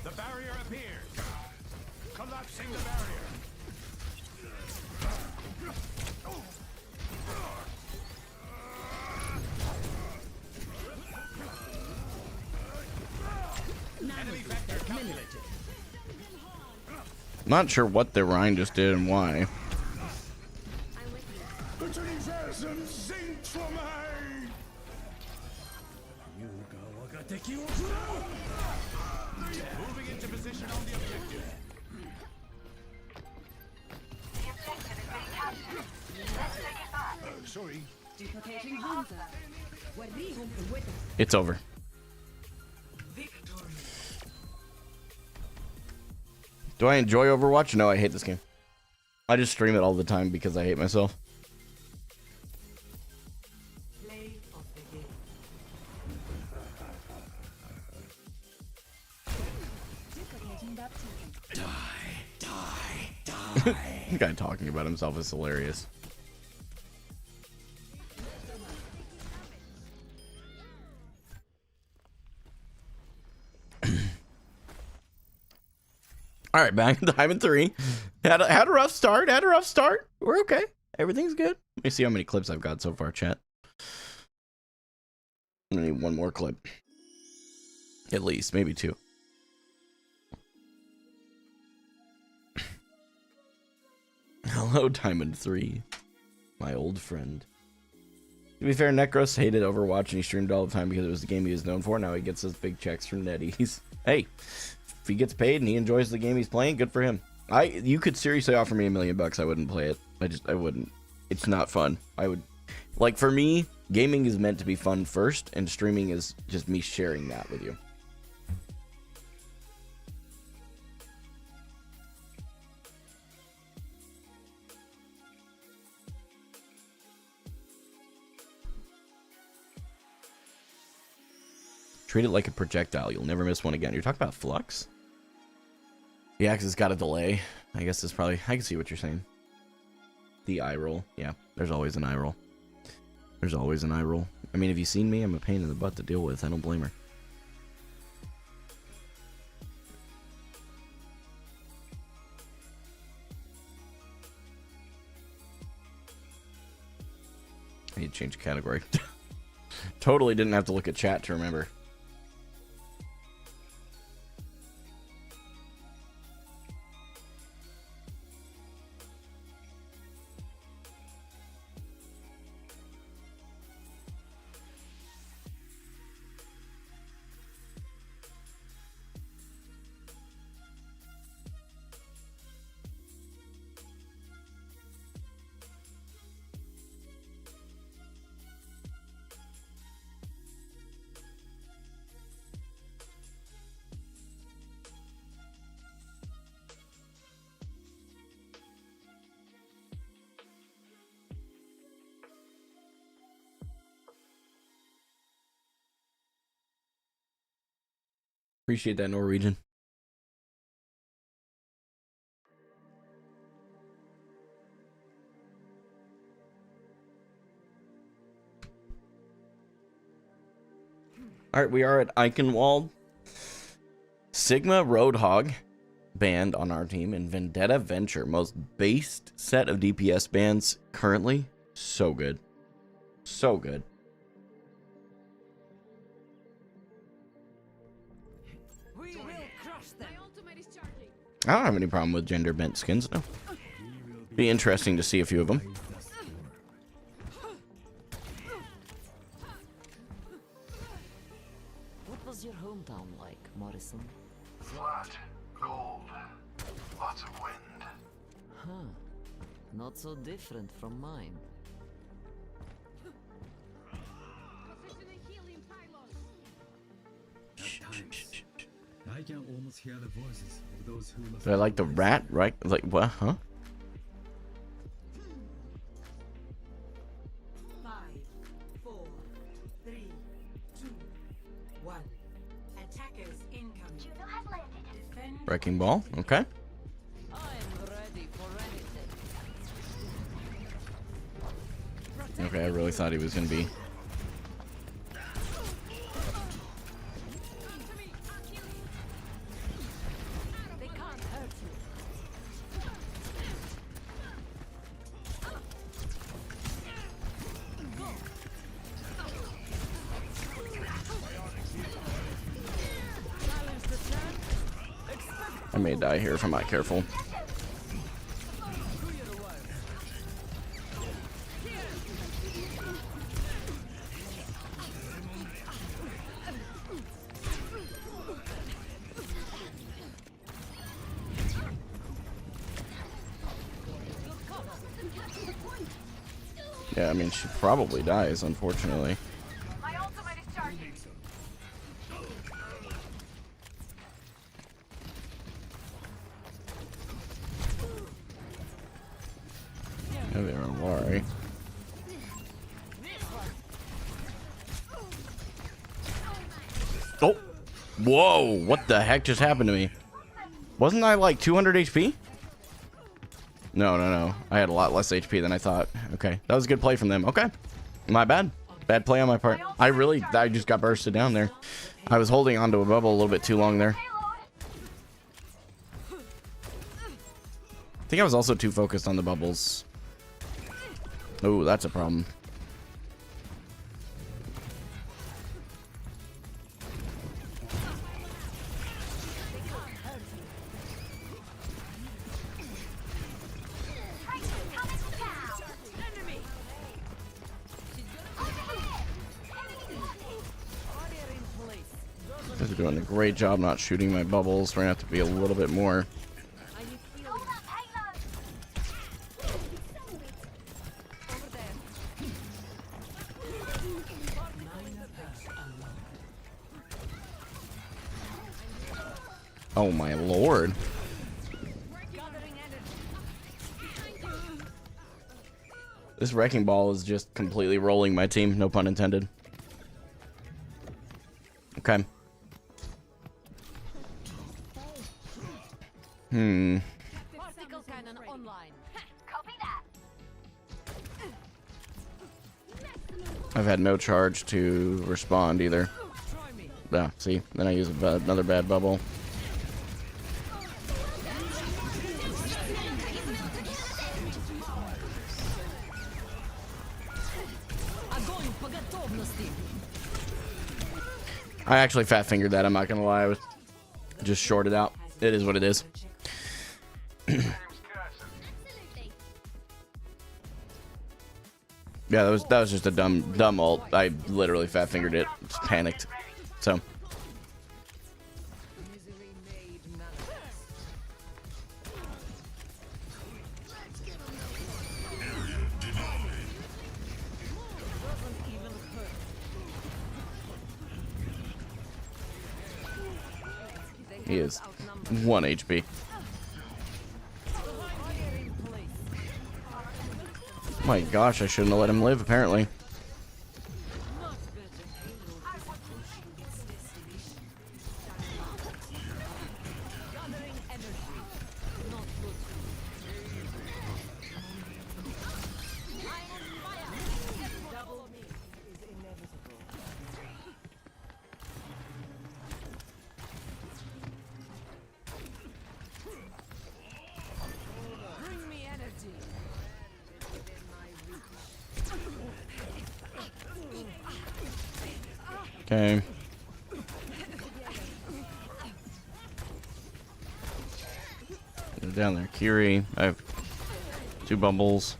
The barrier appears. Collapsing the barrier. Enemy vector calculated. Not sure what the Rhine just did and why. Moving into position on the objective. The objective is being captured. Let's take it back. Sorry. Duplicating Hunter. It's over. Victory. Do I enjoy Overwatch? No, I hate this game. I just stream it all the time because I hate myself. Play of the game. Duplicating that team. The guy talking about himself is hilarious. All right, back to Diamond 3. Had a rough start. We're okay. Everything's good. Let me see how many clips I've got so far, chat. I need one more clip. At least, maybe 2. Hello, Diamond 3. My old friend. To be fair, Necros hated Overwatch and he streamed all the time because it was the game he was known for. Now he gets those big checks from NetEase. Hey, if he gets paid and he enjoys the game he's playing, good for him. You could seriously offer me $1 million, I wouldn't play it. I wouldn't. It's not fun. Like, for me, gaming is meant to be fun first, and streaming is just me sharing that with you. Treat it like a projectile. You'll never miss one again. You're talking about Flux? Yeah, because it's got a delay. I guess it's probably... I can see what you're saying. The eye roll. Yeah, there's always an eye roll. There's always an eye roll. I mean, have you seen me? I'm a pain in the butt to deal with. I don't blame her. I need to change category. Totally didn't have to look at chat to remember. Appreciate that, Norwegian. All right, we are at Ikenwald. Sigma Roadhog banned on our team, and Vendetta Venture, most based set of DPS bans currently. So good. So good. I don't have any problem with gender bent skins, no. Be interesting to see a few of them. What was your hometown like, Morrison? Flat, cold, lots of wind. Huh. Not so different from mine. I can almost hear the voices of those who must... Do I like the rat, right? Like, what, huh? 5, 4, 3, 2, 1. Attackers incoming. Juno has landed. Defend. Wrecking ball, okay. I'm ready for anything. Okay, I really thought he was gonna be. They can't hurt you. I may die here if I'm not careful. Yeah, I mean, she probably dies, unfortunately. My ultimate is charging. Oh, there, Lori. Oh! Whoa! What the heck just happened to me? Wasn't I like 200 HP? No. I had a lot less HP than I thought. Okay. That was a good play from them. Okay. My bad. Bad play on my part. I just got bursted down there. I was holding onto a bubble a little bit too long there. I think I was also too focused on the bubbles. Oh, that's a problem. Guys are doing a great job not shooting my bubbles. We're gonna have to be a little bit more. Oh my lord. This wrecking ball is just completely rolling my team, no pun intended. Okay. Particle cannon online. Copy that. I've had no charge to respond either. Yeah, see? Then I use another bad bubble. I actually fat fingered that, I'm not gonna lie. I was just shorted out. It is what it is. Yeah, that was just a dumb ult. I literally fat fingered it. Just panicked. So he is 1 HP. My gosh, I shouldn't have let him live, apparently. Okay. They're down there. Kiri. I have 2 bumbles.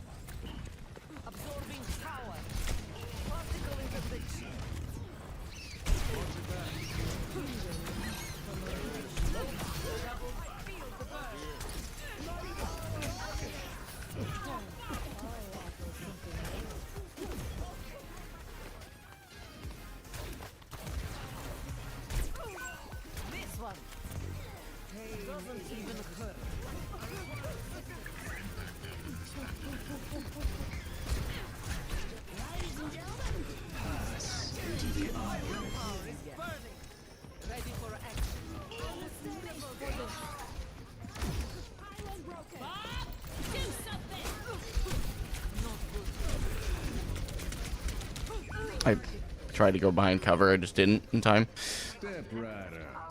I tried to go behind cover, I just didn't in time.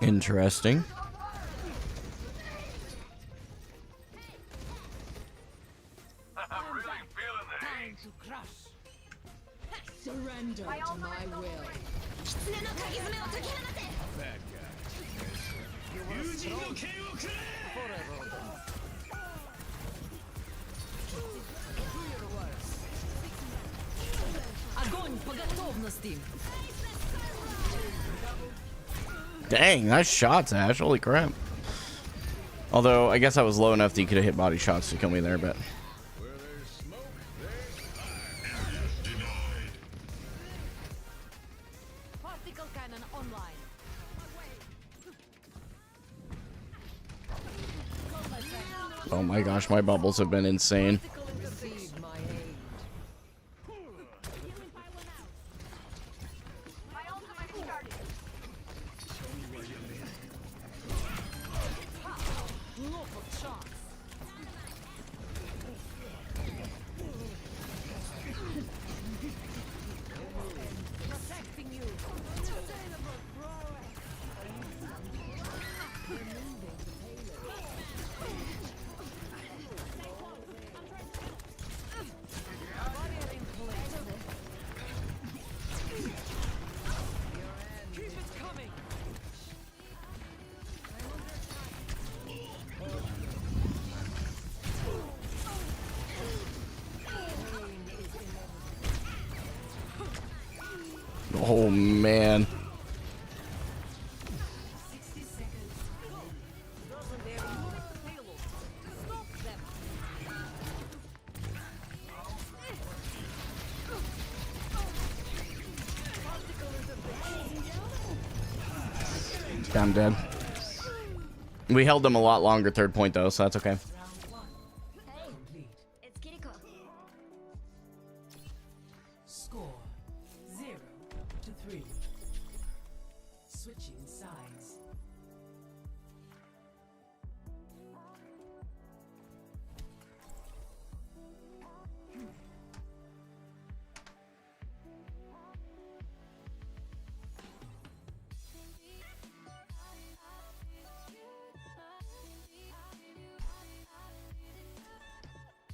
Interesting. Surrender to my will. Dang, nice shots, Ash. Holy crap. Although, I guess I was low enough that you could have hit body shots to kill me there, but... online. Oh my gosh, my bubbles have been insane. Receive my aid. My ultimate started. Local shots. Protecting you. Sustainable progress. Removing the payload. Barrier in place. Keep it coming. Oh man. 60 seconds. Doesn't there payload? Stop them. I'm dead. We held them a lot longer third point though, so that's okay. Round 1 complete. It's Kiriko. Score 0 to 3. Switching sides.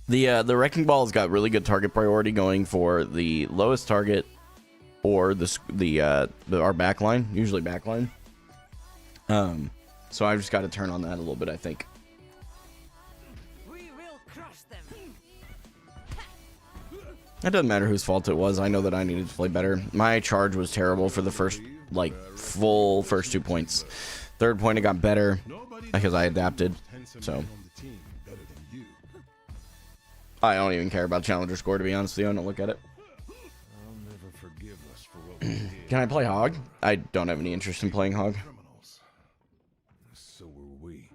The wrecking ball's got really good target priority going for the lowest target or our backline, usually backline. So I've just got to turn on that a little bit, I think. We will crush them. It doesn't matter whose fault it was. I know that I needed to play better. My charge was terrible for the first, like, full first 2 points. Third point, it got better because I adapted. So I don't even care about challenger score, to be honest with you. I don't look at it. I'll never forgive us for what we did. Can I play Hog? I don't have any interest in playing Hog. Criminals. So were we.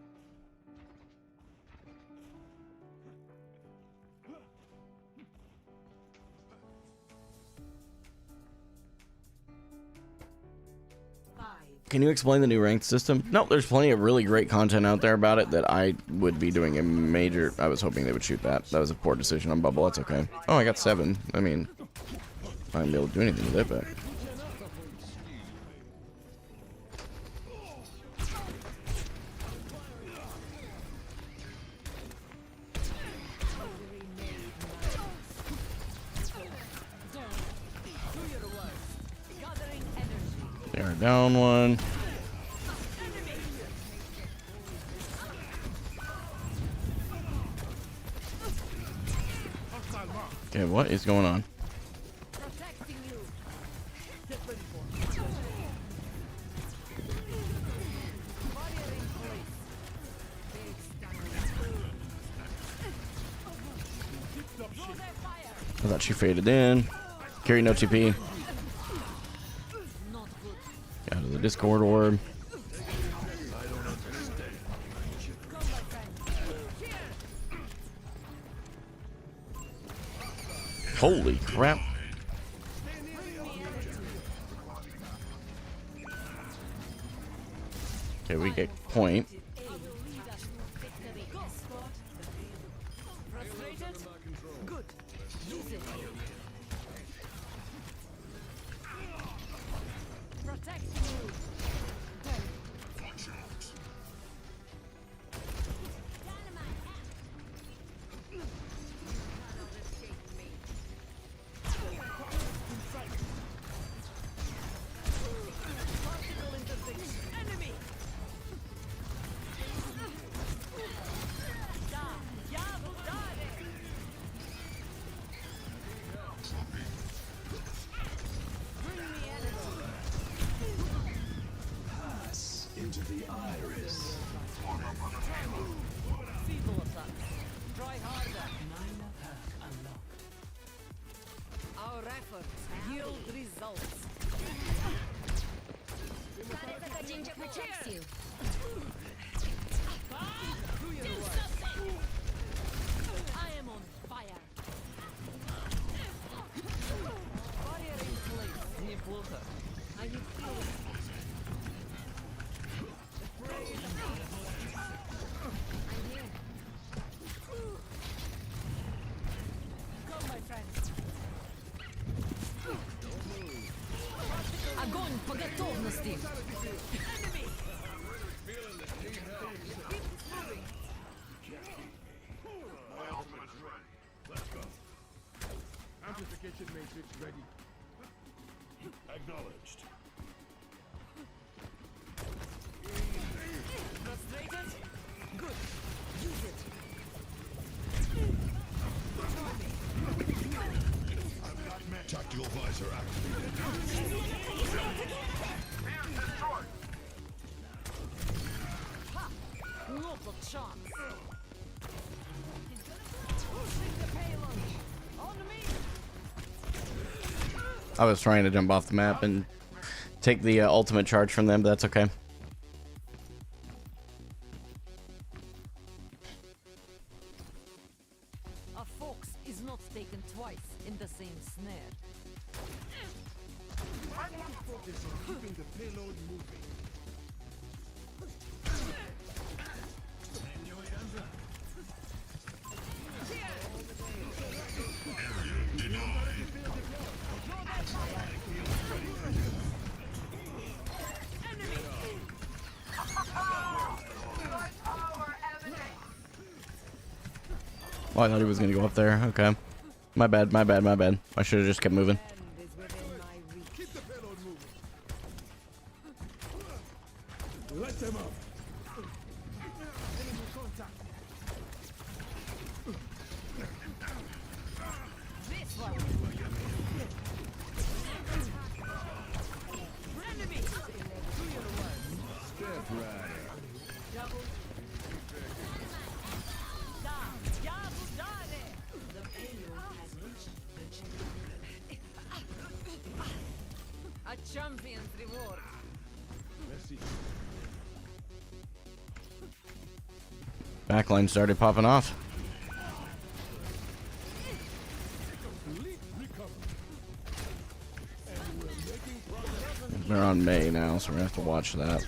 Can you explain the new ranked system? No, there's plenty of really great content out there about it that I would be doing a major... I was hoping they would shoot that. That was a poor decision on Bubble. That's okay. Oh, I got 7. I mean, I wouldn't be able to do anything with it, but... They are down one. Okay, what is going on? Protecting you. Barrier in place. Throw their fire. I thought she faded in. Carry no TP. Not good. Out of the Discord orb. Holy crap. Okay, we get point. Frustrated? Good. Use it. Protect you. Particle interdiction. Enemy. Da. Ya budare. Bring me enemy. Pass into the iris. Feeble attack. Try harder. Minor perk unlocked. Our efforts yield results. Ginger protects you. I am on fire. Fire in place. Неплохо. Are you feeling it? I'm here. Go, my friends. Огонь по готовности. Amplification matrix ready. Acknowledged. Frustrated? Good. Use it. Tactical visor activated. Not a chance. Take the payload. On me. I was trying to jump off the map and take the ultimate charge from them, but that's okay. A fox is not taken twice in the same snare. Focus on keeping the payload moving. Oh, I thought he was gonna go up there. Okay. My bad, my bad, my bad. I should have just kept moving. End is within my reach. Keep the payload moving. Let them up. Enemy contact. This one. Enemy. Step right. Double. Da. Yabu dare. The payload has reached the champion. A champion's reward. Let's see. Backline started popping off. Complete recovery. And we're making progress. They're on May now, so we're gonna have to watch that.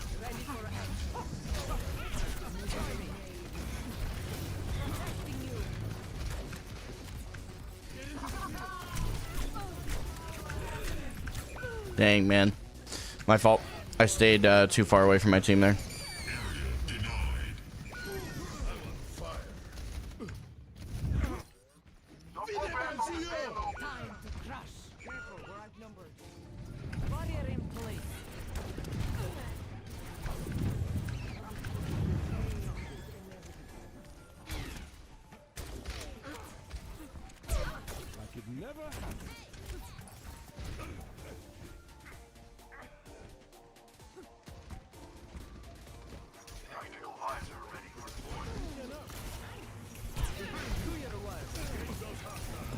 Dang, man. My fault. I stayed too far away from my team there. Time to crush. Careful, we're outnumbered. Barrier in place. Like it never happened.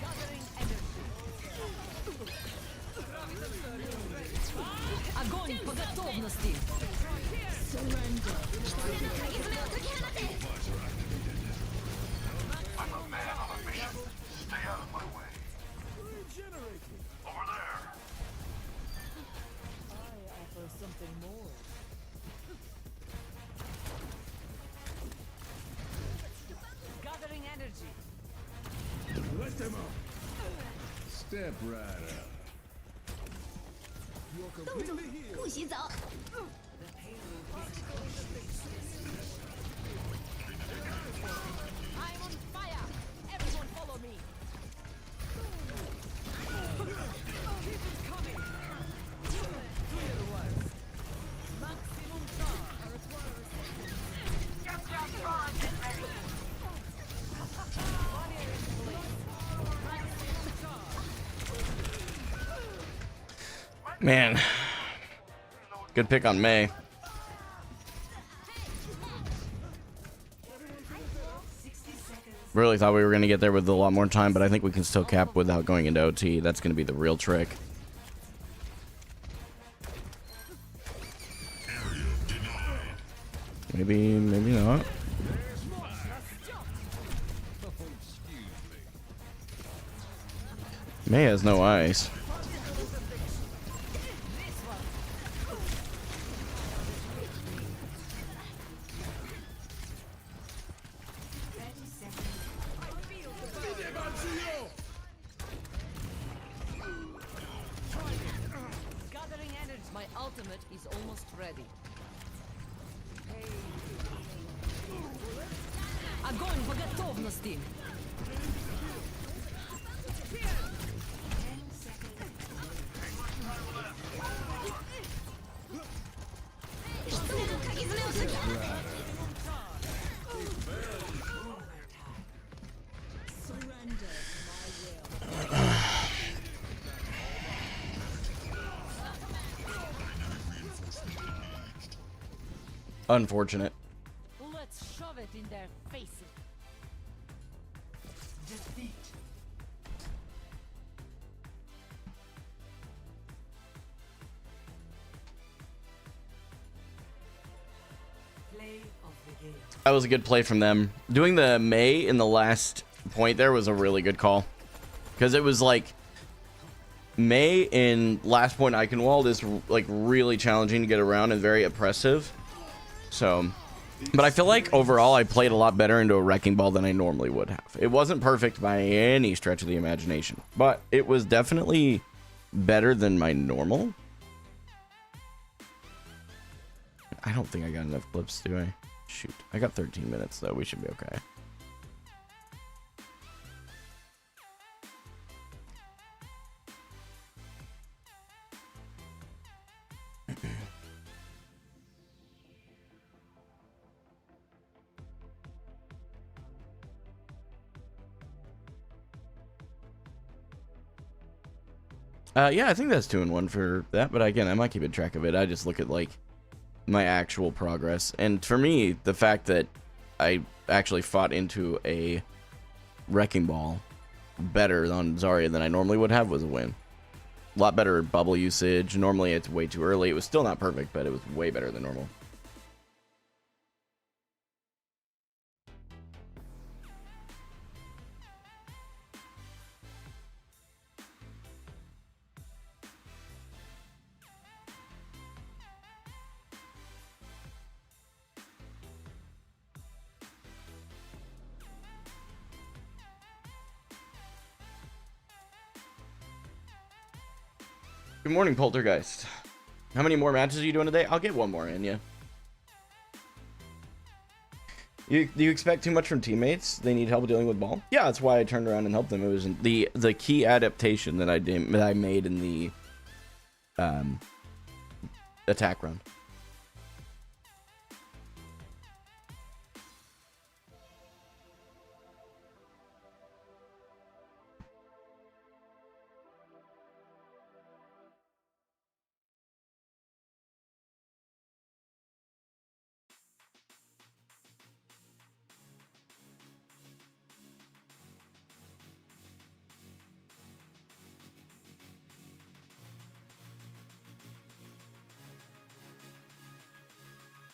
Gathering energy. Огонь по готовности. I offer something more. Gathering energy. Let them up. Step right up. You're completely healed. 不许走。 I'm on fire. Everyone follow me. Keep it coming. Clear the works. Maximum charge. Barrier in place. Maximum charge. Man. Good pick on May. Really thought we were going to get there with a lot more time, but I think we can still cap without going into OT. That's going to be the real trick. Maybe not. May has no eyes. Gathering energy. My ultimate is almost ready. Огонь в готовности. Unfortunate. Let's shove it in their faces. Defeat. Play of the game. That was a good play from them. Doing the May in the last point there was a really good call. Because it was like May in last point Ikenwald is like really challenging to get around and very oppressive. So, but I feel like overall I played a lot better into a wrecking ball than I normally would have. It wasn't perfect by any stretch of the imagination, but it was definitely better than my normal. I don't think I got enough clips, do I? Shoot, I got 13 minutes though. We should be okay. Yeah, I think that's 2-1 for that, but again, I might keep a track of it. I just look at like my actual progress, and for me, the fact that I actually fought into a wrecking ball better on Zarya than I normally would have was a win. A lot better bubble usage. Normally it's way too early. It was still not perfect, but it was way better than normal. Good morning, Poltergeist. How many more matches are you doing today? I'll get one more in, yeah. Do you expect too much from teammates? They need help dealing with ball? Yeah, that's why I turned around and helped them. It was the key adaptation that I made in the attack run.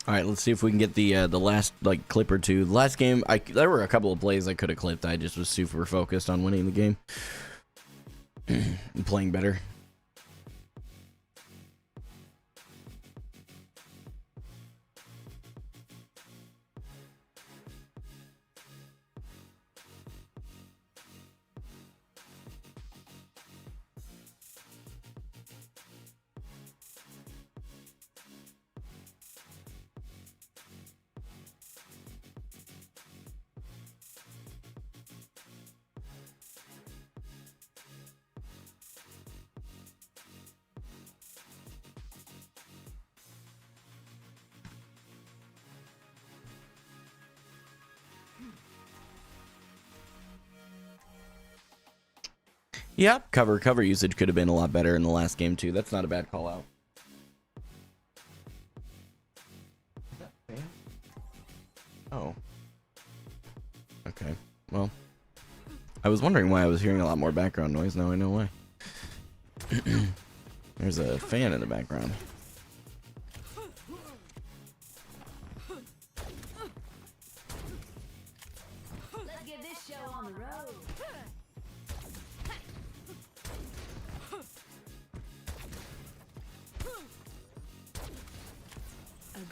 All right, let's see if we can get the last like clip or two. The last game, there were a couple of plays I could have clipped. I just was super focused on winning the game and playing better. Yep, cover usage could have been a lot better in the last game too. That's not a bad call out. Oh. Okay. Well, I was wondering why I was hearing a lot more background noise. Now I know why. There's a fan in the background.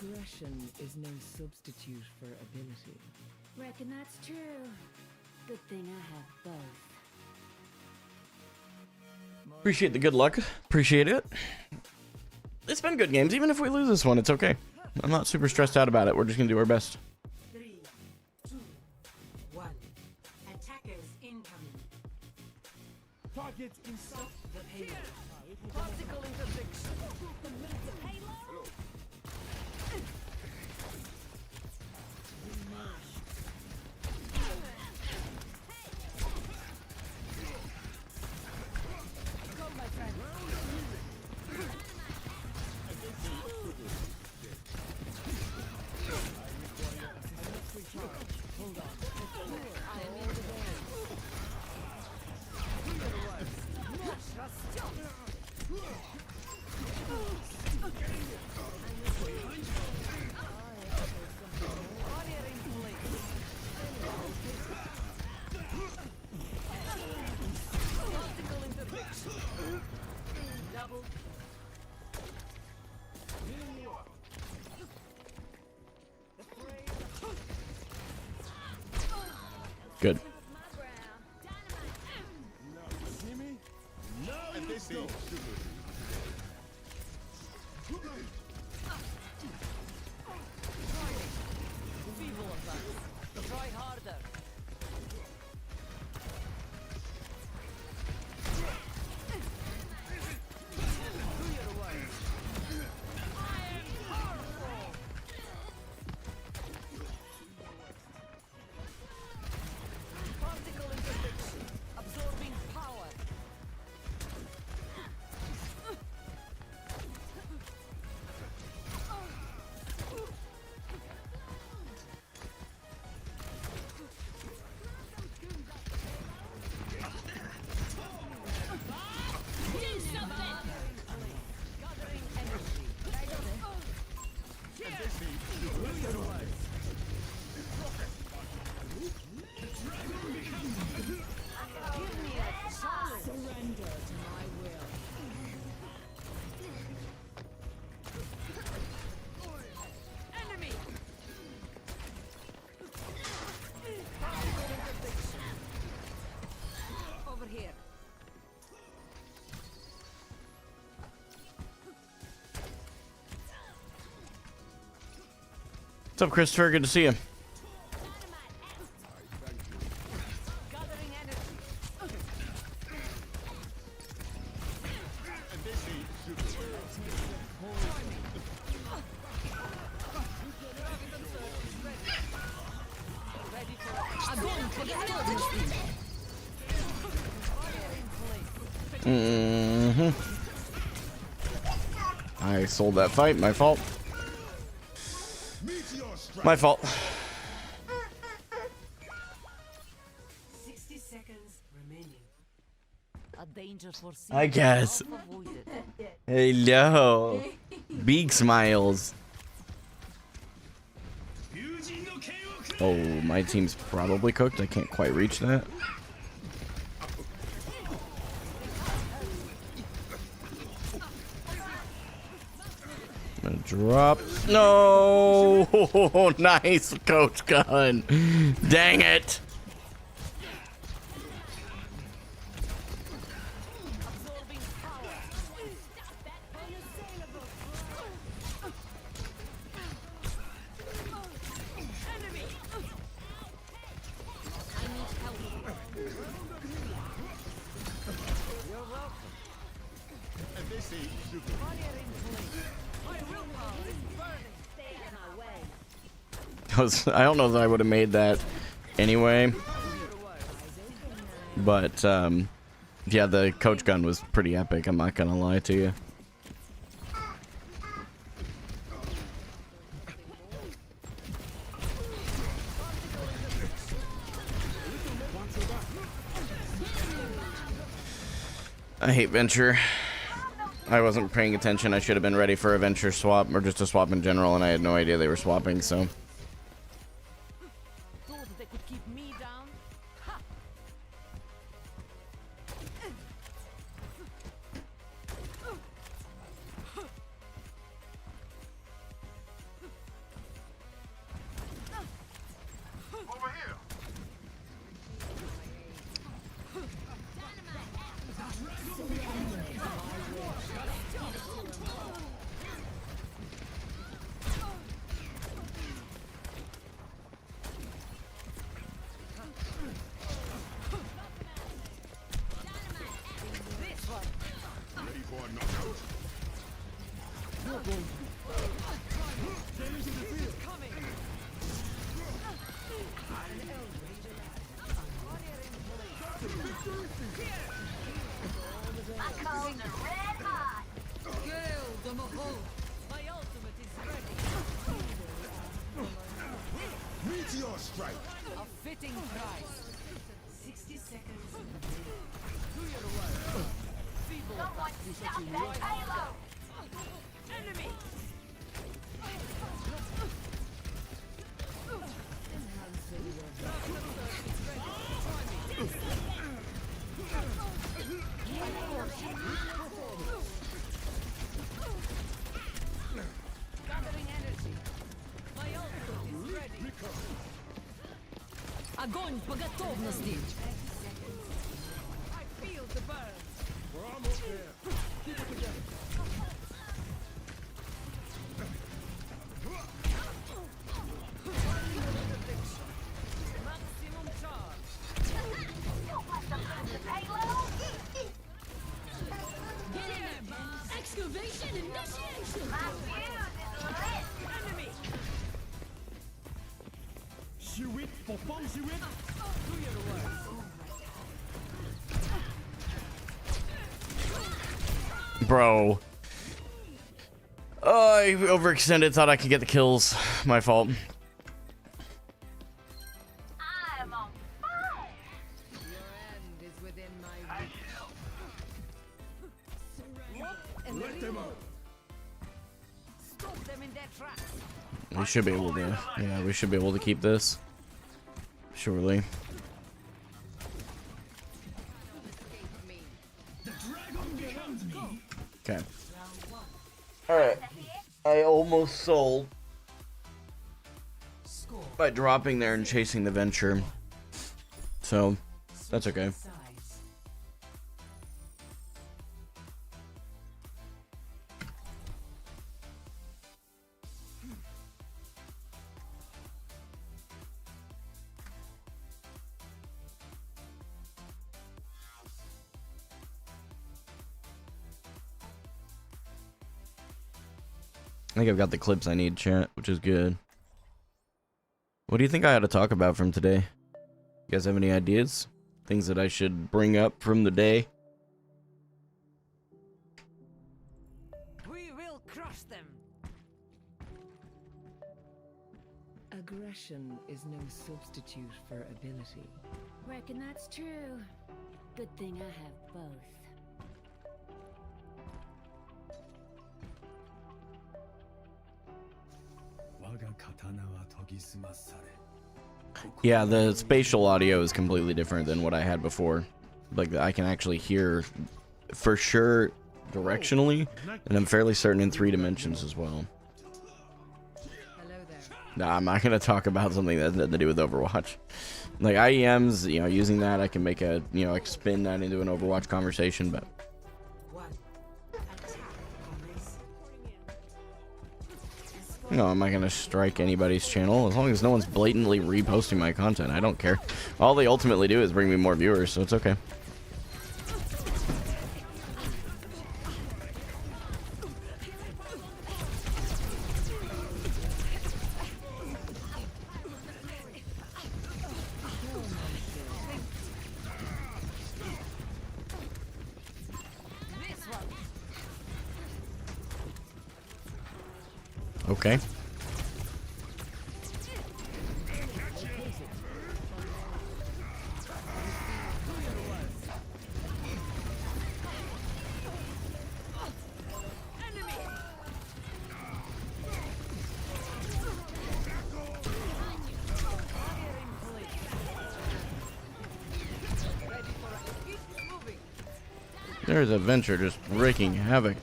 Aggression is no substitute for ability. Reckon that's true. Good thing I have both. Appreciate the good luck. Appreciate it. It's been good games. Even if we lose this one, it's okay. I'm not super stressed out about it. We're just gonna do our best. 3, 2, 1. Attackers incoming. Target in Stop the payload. Particle interdiction. Good. Try harder. Particle interdiction. Absorbing power. Gathering energy. Give me a chance. Surrender to my will. Enemy. Particle interdiction. Over here. What's up, Christopher? Good to see you. Gathering energy. Ready for Огонь по готовности. Fire in place. I sold that fight. My fault. My fault. 60 seconds remaining. A danger for I guess. avoided. Hello. Big smiles. Oh, my team's probably cooked. I can't quite reach that. I'm gonna drop. No. Nice, Coach Gun. Dang it. Absorbing power. Enemy. I need help. You're welcome. Fire in place. My willpower is burning. Stay in my way. I don't know that I would have made that anyway. But, yeah, the Coach Gun was pretty epic. I'm not gonna lie to you. I hate Venture. I wasn't paying attention. I should have been ready for a Venture swap, or just a swap in general, and I had no idea they were swapping, so. Thought they could keep me down. Ha! My coals are red hot. My ultimate is ready. Meteor strike. A fitting price. 60 seconds. Do your work. Feeble Someone stop that payload. enemy. Gathering energy. My ultimate is ready. Огонь по готовности. I feel the burn. We're almost there. Keep it together. Maximum charge. Don't want some of the payload. Excavation initiation. My fuse is lit. Enemy. Do your work. Bro. Oh, I overextended, thought I could get the kills. My fault. I'm on fire. Your end is within my reach. And Let them out. stop them in their tracks. We should be able to. Yeah, we should be able to keep this. Surely. Okay. Alright. I almost sold by dropping there and chasing the venture. So, that's okay. Size. I think I've got the clips I need, chat, which is good. What do you think I ought to talk about from today? You guys have any ideas? Things that I should bring up from the day? We will crush them. Aggression is no substitute for ability. Reckon that's true. Good thing I have both. Yeah, the spatial audio is completely different than what I had before. Like, I can actually hear for sure directionally, and I'm fairly certain in 3 dimensions as well. Hello there. Nah, I'm not going to talk about something that has nothing to do with Overwatch. Like, IEMs, you know, using that, I can make a, you know, like spin that into an Overwatch conversation, but... One. Attack commence. No, I'm not going to strike anybody's channel as long as no one's blatantly reposting my content. I don't care. All they ultimately do is bring me more viewers, so it's okay. This one. Okay. There's a venture just wreaking havoc.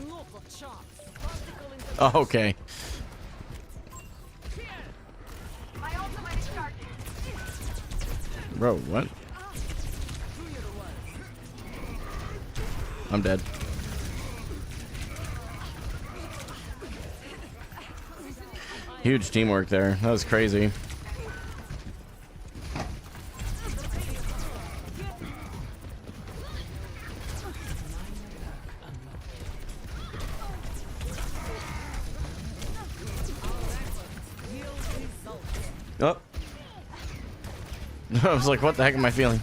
Not a chance. Particle into Oh, okay. My ultimate is charging. Bro, what? I'm dead. Huge teamwork there. That was crazy. I was like, what the heck am I feeling?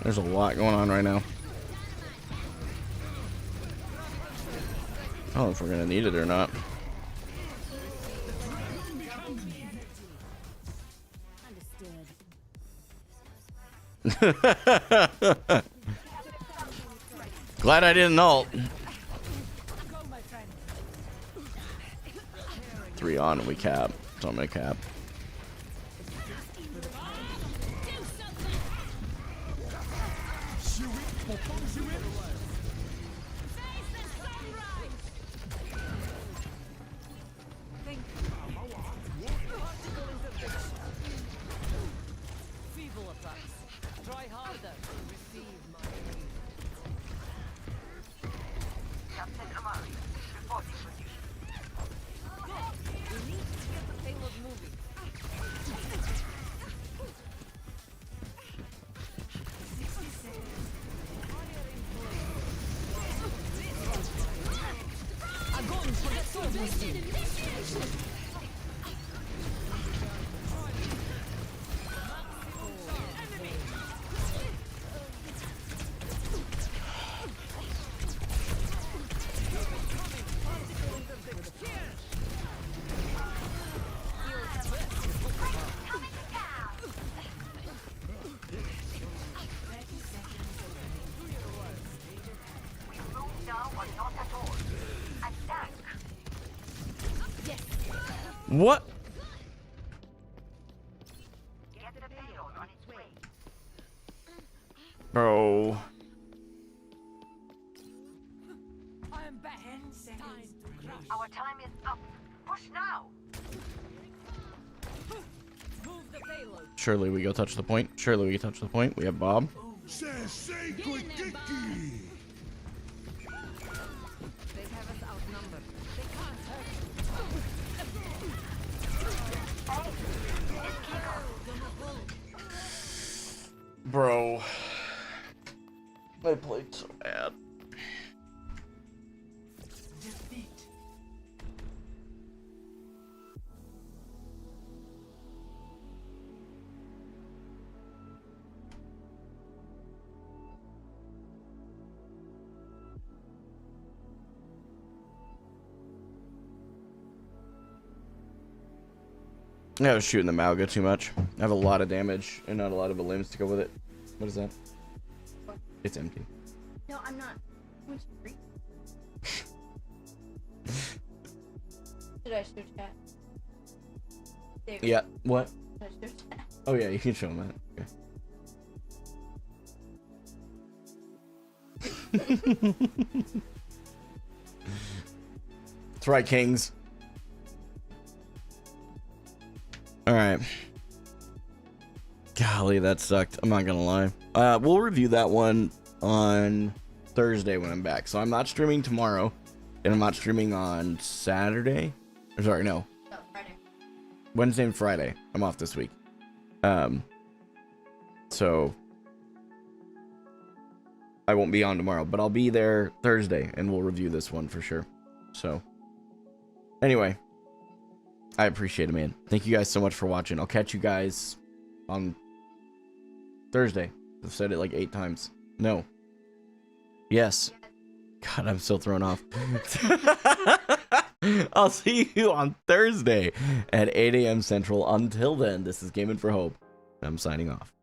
There's a lot going on right now. I don't know if we're gonna need it or not. Glad I didn't ult. 3 on and we cap. So I'm gonna cap. What? Bro. I'm back. 10 seconds. Our time is up. Push now. Move the payload. Surely we go touch the point. Surely we touch the point. We have Bob. They have us outnumbered. They can't hurt Bro. I played so bad. I was shooting the Malga too much. I have a lot of damage and not a lot of limbs to go with it. What is that? It's empty. No, I'm not. Should I show chat? David, Yeah. What? should I show chat? Oh yeah, you can show them that. Okay. That's right, Kings. Alright. Golly, that sucked. I'm not gonna lie. We'll review that one on Thursday when I'm back. So I'm not streaming tomorrow, and I'm not streaming on Saturday. Or sorry, no. No, Friday. Wednesday and Friday. I'm off this week. So I won't be on tomorrow, but I'll be there Thursday, and we'll review this one for sure. So anyway, I appreciate it, man. Thank you guys so much for watching. I'll catch you guys on Thursday. I've said it like 8 times. No. Yes. God, I'm still thrown off. I'll see you on Thursday at 8 a.m. Central. Until then, this is Gaming for Hope. I'm signing off.